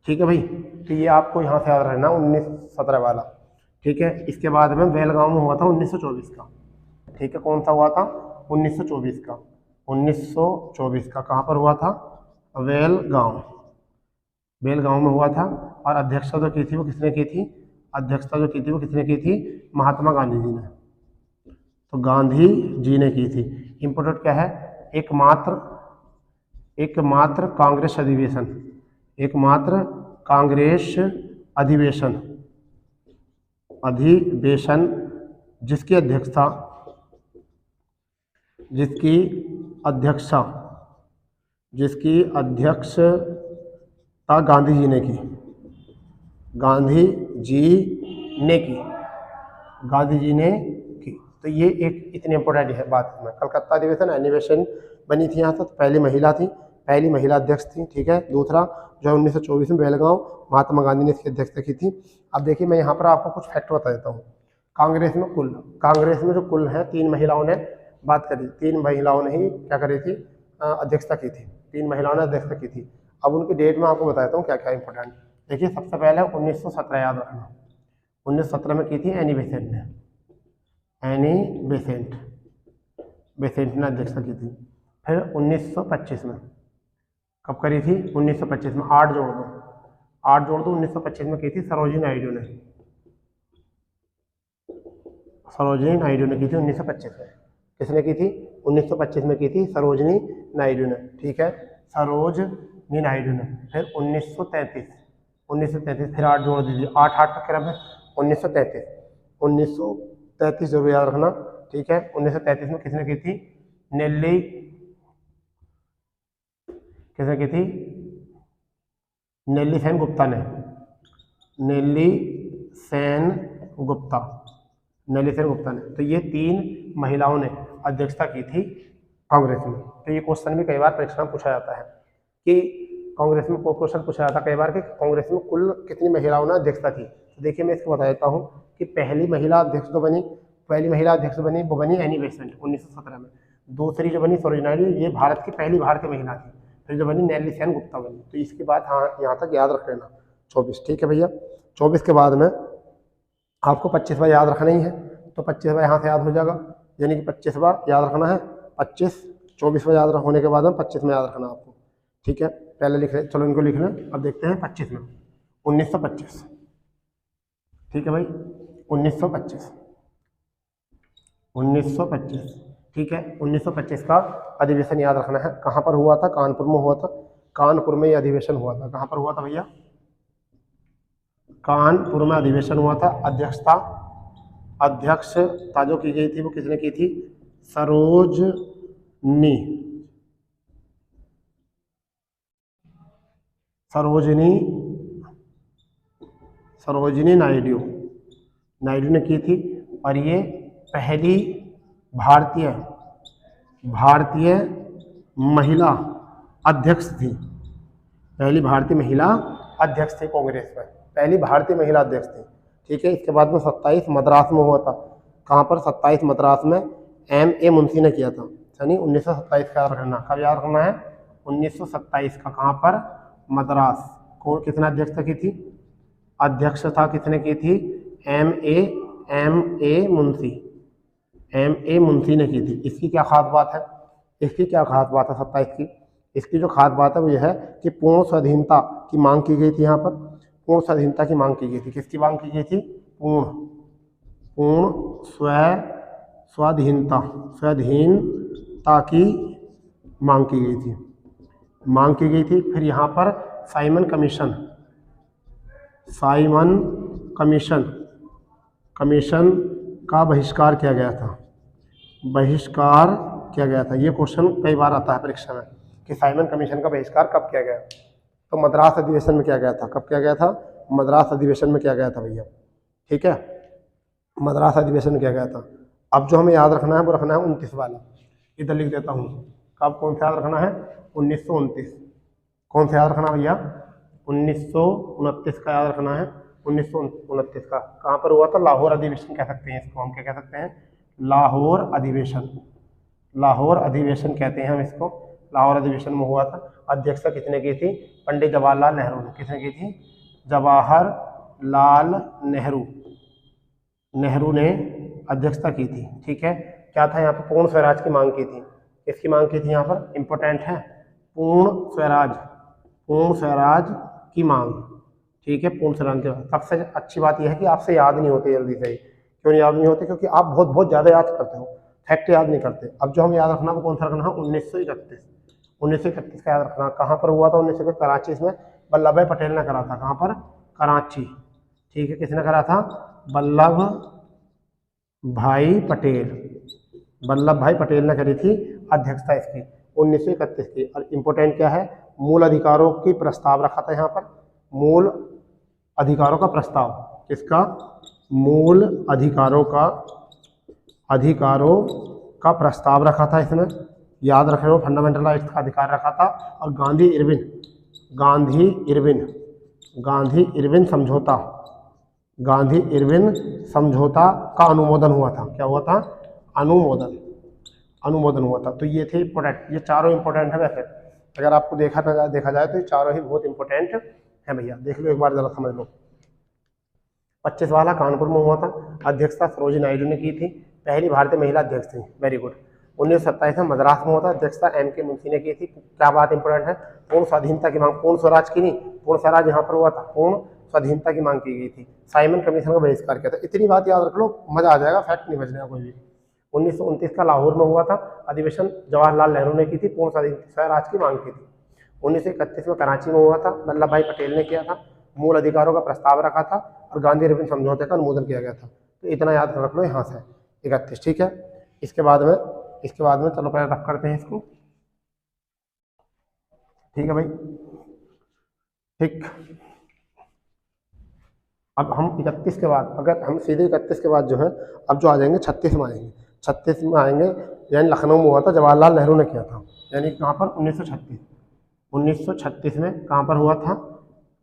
ठीक है भाई। तो ये आपको यहाँ से याद रहना 1917 वाला, ठीक है। इसके बाद में बेलगांव में हुआ था 1924 का, ठीक है। कौन सा हुआ था, 1924 का, 1924 का कहाँ पर हुआ था, बेलगांव में हुआ था। और अध्यक्षता जो की थी वो किसने की थी, महात्मा गांधी जी ने, तो गांधी जी ने की थी। इम्पोर्टेंट क्या है, एकमात्र कांग्रेस अधिवेशन जिसकी अध्यक्षता, जिसकी अध्यक्षता गांधी जी ने की, गांधी जी ने की, गांधी जी ने की। तो ये एक इतनी इंपॉर्टेंट है बात में। कलकत्ता अधिवेशन अधिवेशन बनी थी यहाँ तक, पहली महिला थी, पहली महिला अध्यक्ष थी, ठीक है। दूसरा जो है 1924 में बेलगांव महात्मा गांधी ने इसकी अध्यक्षता की थी। अब देखिए मैं यहाँ पर आपको कुछ फैक्ट बता देता हूँ। कांग्रेस में जो कुल है 3 महिलाओं ने बात करी, 3 महिलाओं ने ही क्या करी थी, अध्यक्षता की थी, 3 महिलाओं ने अध्यक्षता की थी। अब उनकी डेट में आपको बताता हूँ क्या क्या इंपॉर्टेंट। देखिए सबसे पहले 1917 याद रखना, 1917 में की थी एनी बेसेंट ने, एनी बेसेंट ने अध्यक्षता की थी। फिर 1925 में कब करी थी, 1925 में 8 जोड़ दो 1925 में की थी सरोजिनी नायडू ने, सरोजिनी नायडू ने की थी 1925 में। किसने की थी, 1925 में की थी सरोजिनी नायडू ने, ठीक है, सरोजिनी नायडू ने। फिर 1933 फिर 8 जोड़ दीजिए, 8 8 का क्रम है, 1933 जरूर याद रखना, ठीक है। 1933 में किसने की थी, नेल्ली, किसने की थी, नेल्ली सेन गुप्ता ने, नेल्ली सेन गुप्ता ने। तो ये 3 महिलाओं ने अध्यक्षता की थी कांग्रेस में। तो ये क्वेश्चन भी कई बार परीक्षा में पूछा जाता है कि कांग्रेस में क्वेश्चन पूछा जाता है कई बार कि कांग्रेस में कुल कितनी महिलाओं ने अध्यक्षता की। तो देखिए मैं इसको बता देता हूँ कि पहली महिला अध्यक्ष बनी वो बनी एनी बेसेंट 1917 में। दूसरी जो बनी सरोजिनी नायडू, ये भारत की पहली भारतीय महिला थी। फिर जो बनी नेल्ली सेन गुप्ता बनी। तो इसके बाद हाँ यहाँ तक याद रख लेना 24, ठीक है भैया। 24 के बाद में आपको 25वां याद रखना ही है, तो 25वां यहाँ से याद हो जाएगा, यानी कि 25वां याद रखना है। 24वां याद होने के बाद में 25वां याद रखना आपको, ठीक है। पहले लिख रहे, चलो इनको लिख लें। अब देखते हैं 25 में 1925, ठीक है भाई, 1925, ठीक है। 1925 का अधिवेशन याद रखना है। कहाँ पर हुआ था, कानपुर में हुआ था, कानपुर में ये अधिवेशन हुआ था। कहाँ पर हुआ था भैया, कानपुर में अधिवेशन हुआ था। अध्यक्षता जो की गई थी वो किसने की थी, सरोजिनी नायडू ने की थी। और ये पहली भारतीय महिला अध्यक्ष थी, पहली भारतीय महिला अध्यक्ष थी कांग्रेस में, पहली भारतीय महिला अध्यक्ष थी, ठीक है। इसके बाद में 27 मद्रास में हुआ था। कहाँ पर, 27 मद्रास में M.A. मुंशी ने किया था, यानी 1927 का याद रखना। कब याद रखना है, 1927 का। कहाँ पर, मद्रास। कौन किसने अध्यक्षता की थी, अध्यक्षता किसने की थी, M.A. मुंशी ने की थी। इसकी क्या खास बात है, 27 की। इसकी जो खास बात है वो यह है कि पूर्ण स्वाधीनता की मांग की गई थी। यहाँ पर पूर्ण स्वाधीनता की मांग की गई थी। किसकी मांग की गई थी, पूर्ण स्वाधीनता की मांग की गई थी। फिर यहाँ पर साइमन कमीशन का बहिष्कार किया गया था। ये क्वेश्चन कई बार आता है परीक्षा में कि साइमन कमीशन का बहिष्कार कब किया गया। तो मद्रास अधिवेशन में किया गया था। कब किया गया था, मद्रास अधिवेशन में किया गया था भैया, ठीक है, मद्रास अधिवेशन में किया गया था। अब जो हमें याद रखना है वो रखना है 29 वाला, इधर लिख देता हूँ। कब, कौन सा याद रखना है, 1929। कौन सा याद रखना भैया, 1929 का याद रखना है, 1929 का। कहाँ पर हुआ था, लाहौर अधिवेशन कह सकते हैं इसको हम, क्या कह सकते हैं, लाहौर अधिवेशन कहते हैं हम इसको। लाहौर अधिवेशन में हुआ था। अध्यक्षता किसने की थी, पंडित जवाहरलाल नेहरू ने। किसने की थी, जवाहरलाल नेहरू ने अध्यक्षता की थी, ठीक है। क्या था यहाँ पर, पूर्ण स्वराज की मांग की थी। किसकी मांग की थी, यहाँ पर इंपॉर्टेंट है, पूर्ण स्वराज की मांग, ठीक है, पूर्ण स्वराज की मांग। सबसे अच्छी बात यह है कि आपसे याद नहीं होती जल्दी से। क्यों याद नहीं होते, क्योंकि आप बहुत ज़्यादा याद करते हो, फैक्ट याद नहीं करते। अब जो हम याद रखना वो कौन सा रखना है, 1931 का याद रखना। कहाँ पर हुआ था 1931, कराची। इसमें वल्लभ भाई पटेल ने करा था। कहाँ पर, कराची, ठीक है। किसने करा था, वल्लभ भाई पटेल ने करी थी अध्यक्षता इसकी 1931 की। और इम्पोर्टेंट क्या है, मूल अधिकारों की प्रस्ताव रखा था यहाँ पर, मूल अधिकारों का प्रस्ताव, किसका, मूल अधिकारों का प्रस्ताव रखा था इसमें, याद रख रहे हो, फंडामेंटल राइट्स का अधिकार रखा था। और गांधी इरविन समझौता का अनुमोदन हुआ था। क्या हुआ था, अनुमोदन हुआ था। तो ये थे इंपॉर्टेंट, ये चारों इंपॉर्टेंट है। वैसे अगर आपको देखा जाए तो ये चारों ही बहुत इंपॉर्टेंट है भैया, देख लो एक बार जरा समझ लो। 25 वाला कानपुर में हुआ था, अध्यक्षता सरोजिनी नायडू ने की थी, पहली भारतीय महिला अध्यक्ष थी, वेरी गुड। 1927 में मद्रास में हुआ था, अध्यक्षता M.K. मुंशी ने की थी। क्या बात इंपॉर्टेंट है, पूर्ण स्वाधीनता की मांग, पूर्ण स्वराज की नहीं, पूर्ण स्वराज यहाँ पर हुआ था, पूर्ण स्वाधीनता की मांग की गई थी। साइमन कमीशन का बहिष्कार किया था। इतनी बात याद रख लो, मजा आ जाएगा, फैक्ट नहीं बचने का कोई भी। 1929 का लाहौर में हुआ था, अधिवेशन जवाहरलाल नेहरू ने की थी, पूर्ण स्वराज की मांग की थी। 1931 में कराची में हुआ था, वल्लभ भाई पटेल ने किया था, मूल अधिकारों का प्रस्ताव रखा था और गांधी इरविन समझौते का अनुमोदन किया गया था। तो इतना याद रख लो यहाँ से 31, ठीक है। इसके बाद में चलो पहले रख करते हैं इसको, ठीक है भाई, ठीक। अब हम 31 के बाद, अगर हम सीधे 31 के बाद जो है, अब जो आ जाएंगे 36 में आएंगे, 36 में आएंगे, यानी लखनऊ में हुआ था, जवाहरलाल नेहरू ने किया था, यानी कहाँ पर, 1936 में कहाँ पर हुआ था,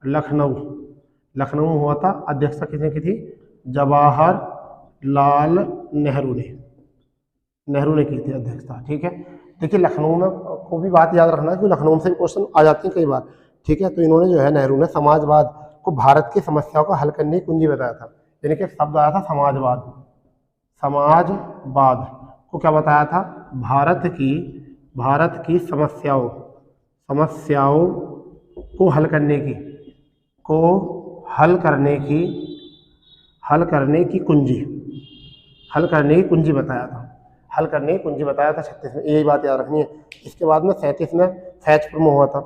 लखनऊ में हुआ था। अध्यक्षता किसने की थी, जवाहरलाल नेहरू ने की थी अध्यक्षता, ठीक है। देखिए लखनऊ में को भी बात याद रखना है, क्योंकि लखनऊ से क्वेश्चन आ जाते हैं कई बार, ठीक है। तो इन्होंने जो है, नेहरू ने समाजवाद को भारत की समस्याओं को हल करने की कुंजी बताया था, यानी कि शब्द आया था समाजवाद को क्या बताया था, भारत की समस्याओं को हल करने की कुंजी बताया था, 36 में, यही बात याद रखनी है। इसके बाद में 37 में फैजपुर में हुआ था,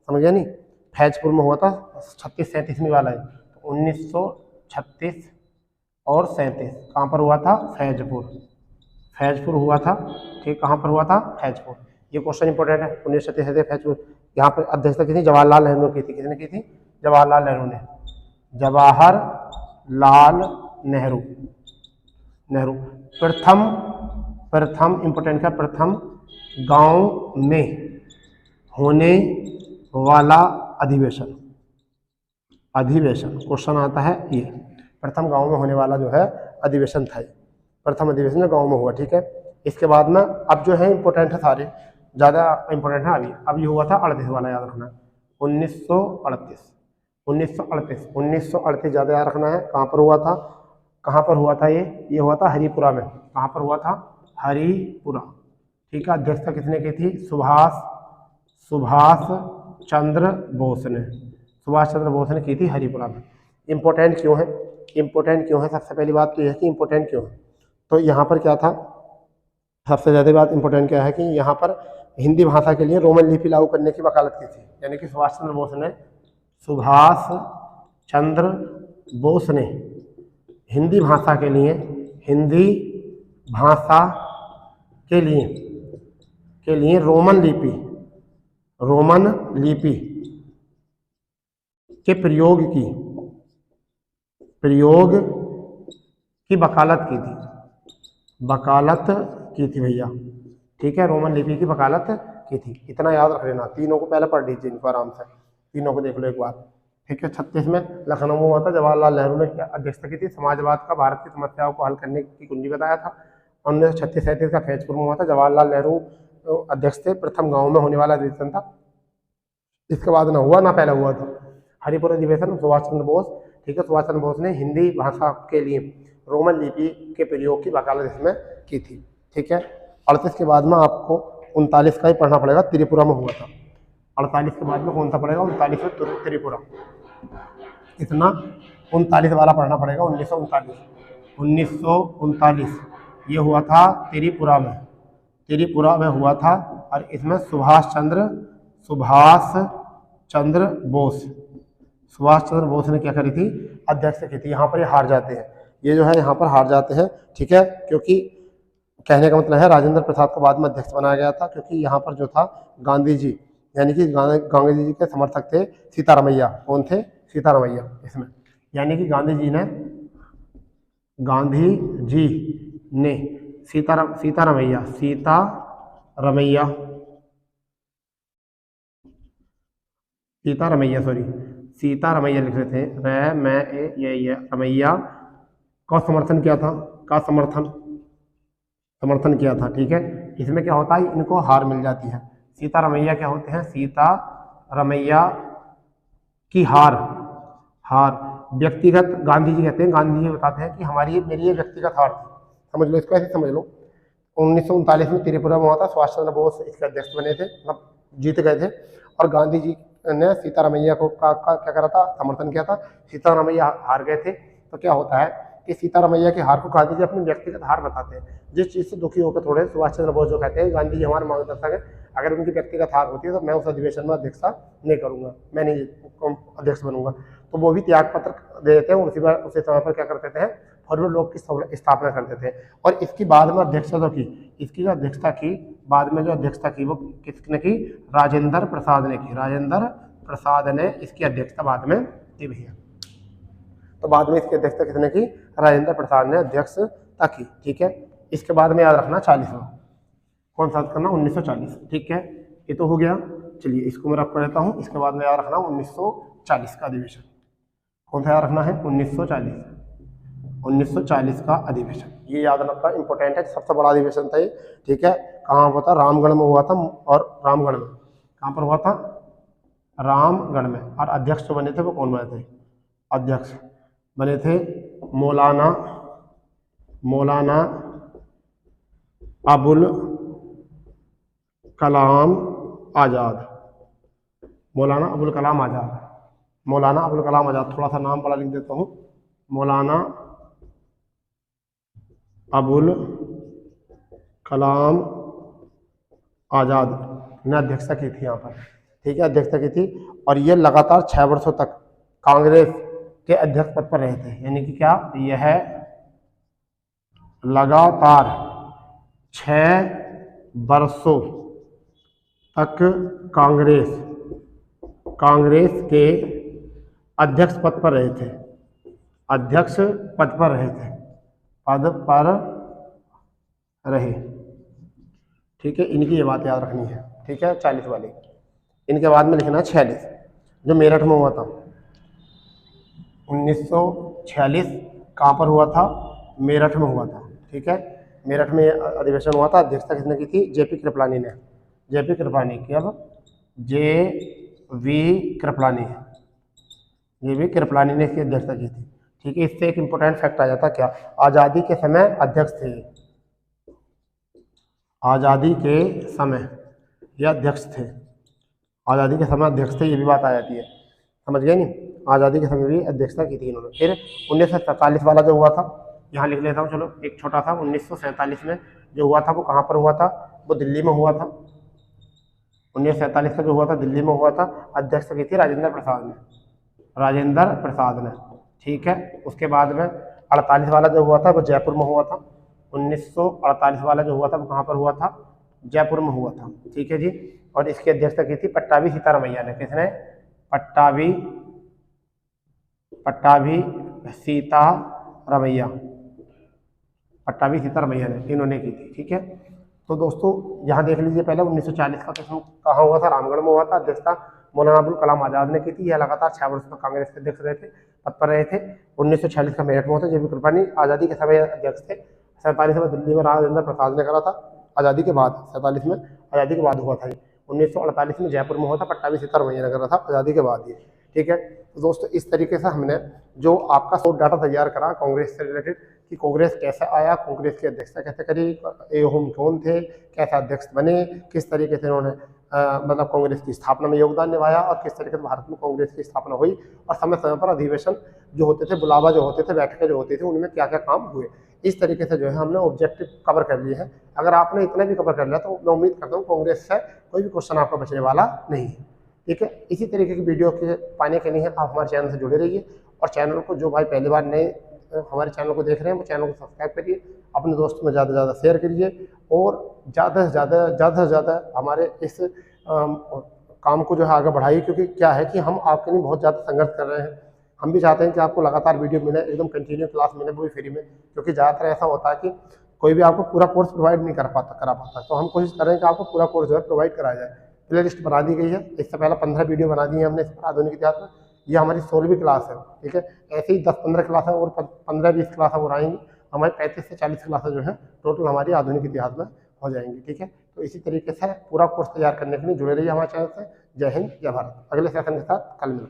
समझ गया नहीं, फैजपुर में हुआ था, 36-37 वाला है। तो 1936 और 37 कहाँ पर हुआ था, फैजपुर हुआ था, ठीक। कहाँ पर हुआ था, फैजपुर। ये क्वेश्चन इंपॉर्टेंट है, 1936 फैजपुर। यहाँ पर अध्यक्षता की थी जवाहरलाल नेहरू की थी, किसने की थी, जवाहरलाल नेहरू। प्रथम इंपॉर्टेंट है, प्रथम गांव में होने वाला अधिवेशन क्वेश्चन आता है ये, प्रथम गांव में होने वाला जो है अधिवेशन था, प्रथम अधिवेशन गांव में हुआ, ठीक है। इसके बाद में अब जो है इंपॉर्टेंट है, सारे ज़्यादा इंपॉर्टेंट है। अब ये हुआ था 38 वाला, याद रखना है, 1938 ज़्यादा याद रखना है। कहाँ पर हुआ था ये हुआ था हरिपुरा में। कहाँ पर हुआ था, हरिपुरा, ठीक है। अध्यक्षता किसने की थी, सुभाष चंद्र बोस ने की थी हरिपुरा में। इम्पोर्टेंट क्यों है, सबसे पहली बात तो यह है कि इम्पोर्टेंट क्यों है। तो यहाँ पर क्या था, सबसे ज़्यादा बात इम्पोर्टेंट क्या है कि यहाँ पर हिंदी भाषा के लिए रोमन लिपि लागू करने की वकालत की थी, यानी कि सुभाष चंद्र बोस ने हिंदी भाषा के लिए रोमन लिपि के प्रयोग की वकालत की थी भैया, ठीक है। रोमन लिपि की वकालत की थी, इतना याद रख लेना। तीनों को पहले पढ़ लीजिए इनको आराम से, तीनों को देख लो एक बार, ठीक है। 36 में लखनऊ में हुआ था, जवाहरलाल नेहरू ने अध्यक्षता की थी, समाजवाद का भारत की समस्याओं को हल करने की कुंजी बताया था। 1936-37 का फैजपुर में हुआ था, जवाहरलाल नेहरू अध्यक्ष थे, प्रथम गाँव में होने वाला अधिवेशन था। इसके बाद ना हुआ ना पहले हुआ था हरिपुरा अधिवेशन, सुभाष चंद्र बोस, ठीक है। सुभाष चंद्र बोस ने हिंदी भाषा के लिए रोमन लिपि के प्रयोग की वकालत इसमें की थी, ठीक है। 38 के बाद में आपको 39 का ही पढ़ना पड़ेगा, त्रिपुरा में हुआ था। 48 के बाद में कौन सा पड़ेगा, 39 में त्रिपुरा, इतना 39 वाला पढ़ना पड़ेगा। 1939 ये हुआ था त्रिपुरा में हुआ था। और इसमें सुभाष चंद्र बोस ने क्या करी थी, अध्यक्षता की थी। यहाँ पर ये हार जाते हैं, ये जो है यहाँ पर हार जाते हैं, ठीक है, क्योंकि कहने का मतलब है राजेंद्र प्रसाद को बाद में अध्यक्ष बनाया गया था, क्योंकि यहाँ पर जो था गांधी जी, यानी कि गांधी जी के समर्थक थे सीतारामैया। कौन थे? सीतारामैया इसमें, यानी कि गांधी जी ने सीतारामैया सीतारामैया लिख रहे थे, र मैं ए ये रमैया का समर्थन किया था, समर्थन किया था। ठीक है, इसमें क्या होता है, इनको हार मिल जाती है। सीतारामैया क्या होते हैं? सीतारामैया की हार व्यक्तिगत, गांधी जी कहते हैं, गांधी जी बताते हैं कि मेरी ये व्यक्तिगत हार थी। समझ लो इसको, ऐसे समझ लो। 1939 में त्रिपुरा में हुआ था, सुभाष चंद्र बोस इसके अध्यक्ष बने थे, मतलब जीत गए थे, और गांधी जी ने सीतारामैया को क्या करा था? समर्थन किया था। सीतारामैया हार गए थे, तो क्या होता है कि सीतारामैया की हार को गांधी जी अपनी व्यक्तिगत हार बताते हैं। जिस चीज़ से दुखी होकर थोड़े सुभाष चंद्र बोस जो कहते हैं गांधी जी हमारे मार्गदर्शक है, अगर उनकी व्यक्तिगत हार होती है तो मैं उस अधिवेशन में अध्यक्षता नहीं करूंगा, मैं नहीं अध्यक्ष बनूंगा, तो वो भी त्याग पत्र दे देते हैं। उसी समय पर क्या कर देते हैं? फॉरवर्ड ब्लॉक की स्थापना कर देते हैं। और इसकी बाद में अध्यक्षता की, इसकी जो अध्यक्षता की बाद में जो अध्यक्षता की वो किसने की? राजेंद्र प्रसाद ने की। राजेंद्र प्रसाद ने इसकी अध्यक्षता बाद में की भैया। तो बाद में इसकी अध्यक्षता किसने की? राजेंद्र प्रसाद ने अध्यक्षता की। ठीक है, इसके बाद में याद रखना 40वां कौन सा करना? 1940। ठीक है, ये तो हो गया। चलिए इसको मैं रख लेता हूँ। इसके बाद में याद रखना 1940 का अधिवेशन। कौन सा याद रखना है? 1940 का अधिवेशन, ये याद रखना इंपॉर्टेंट है, सबसे बड़ा अधिवेशन था ये। ठीक है, कहाँ हुआ था? रामगढ़ में हुआ था। और रामगढ़ में कहाँ पर हुआ था? रामगढ़ में। और अध्यक्ष जो बने थे वो कौन बने थे? अध्यक्ष बने थे मौलाना अबुल कलाम आज़ाद। मौलाना अबुल कलाम आज़ाद, थोड़ा सा नाम बड़ा लिख देता हूँ। मौलाना अबुल कलाम आज़ाद ने अध्यक्षता की थी यहाँ पर। ठीक है, अध्यक्षता की थी, और ये लगातार 6 वर्षों तक कांग्रेस के अध्यक्ष पद पर रहे थे। यानी कि क्या? यह लगातार 6 वर्षों तक कांग्रेस के अध्यक्ष पद पर रहे थे। ठीक है, इनकी ये बात याद रखनी है। ठीक है, 40 वाली। इनके बाद में लिखना है 46, जो मेरठ में हुआ था। 1946 कहाँ पर हुआ था? मेरठ में हुआ था। ठीक है, मेरठ में अधिवेशन हुआ था। अध्यक्षता किसने की थी? जेपी कृपलानी ने। जेपी कृपलानी की, अब जेवी कृपलानी ने इसकी अध्यक्षता की थी। ठीक है, इससे एक इंपॉर्टेंट फैक्ट आ जाता क्या? आज़ादी के समय अध्यक्ष थे, आज़ादी के समय ये अध्यक्ष थे, आज़ादी के समय अध्यक्ष थे, ये भी बात आ जाती है। समझ गए नहीं? आज़ादी के समय भी अध्यक्षता की थी इन्होंने। फिर 1947 वाला जो हुआ था, यहाँ लिख लेता हूँ, चलो एक छोटा था। 1947 में जो हुआ था वो कहाँ पर हुआ था? वो दिल्ली में हुआ था। 1947 का जो हुआ था दिल्ली में हुआ था। अध्यक्षता की थी राजेंद्र प्रसाद ने। ठीक है, उसके बाद में 48 वाला जो हुआ था वो जयपुर में हुआ था। 1948 वाला जो हुआ था वो कहाँ पर हुआ था? जयपुर में हुआ था। ठीक है जी, और इसकी अध्यक्षता की थी पट्टाभी सीतारामैया ने। किसने? पट्टाभी सीतारामैया ने, इन्होंने की थी। ठीक है, तो दोस्तों यहाँ देख लीजिए, पहले 1940 का तो कहाँ हुआ था? रामगढ़ में हुआ था। अध्यक्षता मौलाना अबुल कलाम आज़ाद ने की थी। यह लगातार 6 वर्ष तक कांग्रेस के अध्यक्ष रहे थे, पद पर रहे थे। 1946 का मेरठ में हुआ था। जेपी कृपलानी आज़ादी के समय अध्यक्ष थे। 47 में दिल्ली में राजेंद्र प्रसाद ने करा था, आज़ादी के बाद। 47 में आज़ादी के बाद हुआ था। 1948 में जयपुर में हुआ था, पट्टाभी सीतारामैया ने करा था, आज़ादी के बाद ये। ठीक है, तो दोस्तों इस तरीके से हमने जो आपका शॉर्ट डाटा तैयार करा कांग्रेस से रिलेटेड, कि कांग्रेस कैसे आया, कांग्रेस की अध्यक्षता कैसे करी, एवं कौन थे, कैसे अध्यक्ष बने, किस तरीके से उन्होंने मतलब कांग्रेस की स्थापना में योगदान निभाया, और किस तरीके से भारत में कांग्रेस की स्थापना हुई, और समय समय पर अधिवेशन जो होते थे, बुलावा जो होते थे, बैठकें जो होती थी, उनमें क्या क्या काम हुए। इस तरीके से जो है हमने ऑब्जेक्टिव कवर कर लिए हैं। अगर आपने इतना भी कवर कर लिया तो मैं उम्मीद करता हूँ कांग्रेस से कोई भी क्वेश्चन आपका बचने वाला नहीं है। ठीक है, इसी तरीके की वीडियो के पाने के लिए आप हमारे चैनल से जुड़े रहिए, और चैनल को जो भाई पहली बार नए हमारे चैनल को देख रहे हैं वो चैनल को सब्सक्राइब करिए, अपने दोस्तों में ज़्यादा से ज़्यादा शेयर करिए और ज़्यादा से ज़्यादा हमारे इस काम को जो है आगे बढ़ाइए, क्योंकि क्या है कि हम आपके लिए बहुत ज़्यादा संघर्ष कर रहे हैं। हम भी चाहते हैं कि आपको लगातार वीडियो मिले, एकदम कंटिन्यू क्लास मिले, वो भी फ्री में, क्योंकि ज़्यादातर ऐसा होता है कि कोई भी आपको पूरा कोर्स प्रोवाइड नहीं करा पाता। तो हम कोशिश कर रहे हैं कि आपको पूरा कोर्स जो है प्रोवाइड कराया जाए। प्ले लिस्ट बना दी गई है, इससे पहले 15 वीडियो बना दी है हमने इस पर आधुनिक इतिहास में। ये हमारी 16वीं क्लास है, ठीक है। ऐसे ही 10-15 क्लासें और 15-20 क्लासें और आएंगी, हमारी 35 से 40 क्लासें जो है टोटल हमारी आधुनिक इतिहास में हो जाएंगी, ठीक है। तो इसी तरीके से पूरा कोर्स तैयार करने के लिए जुड़े रहिए हमारे चैनल से। जय हिंद, जय भारत। अगले सेशन के साथ कल मिलते हैं।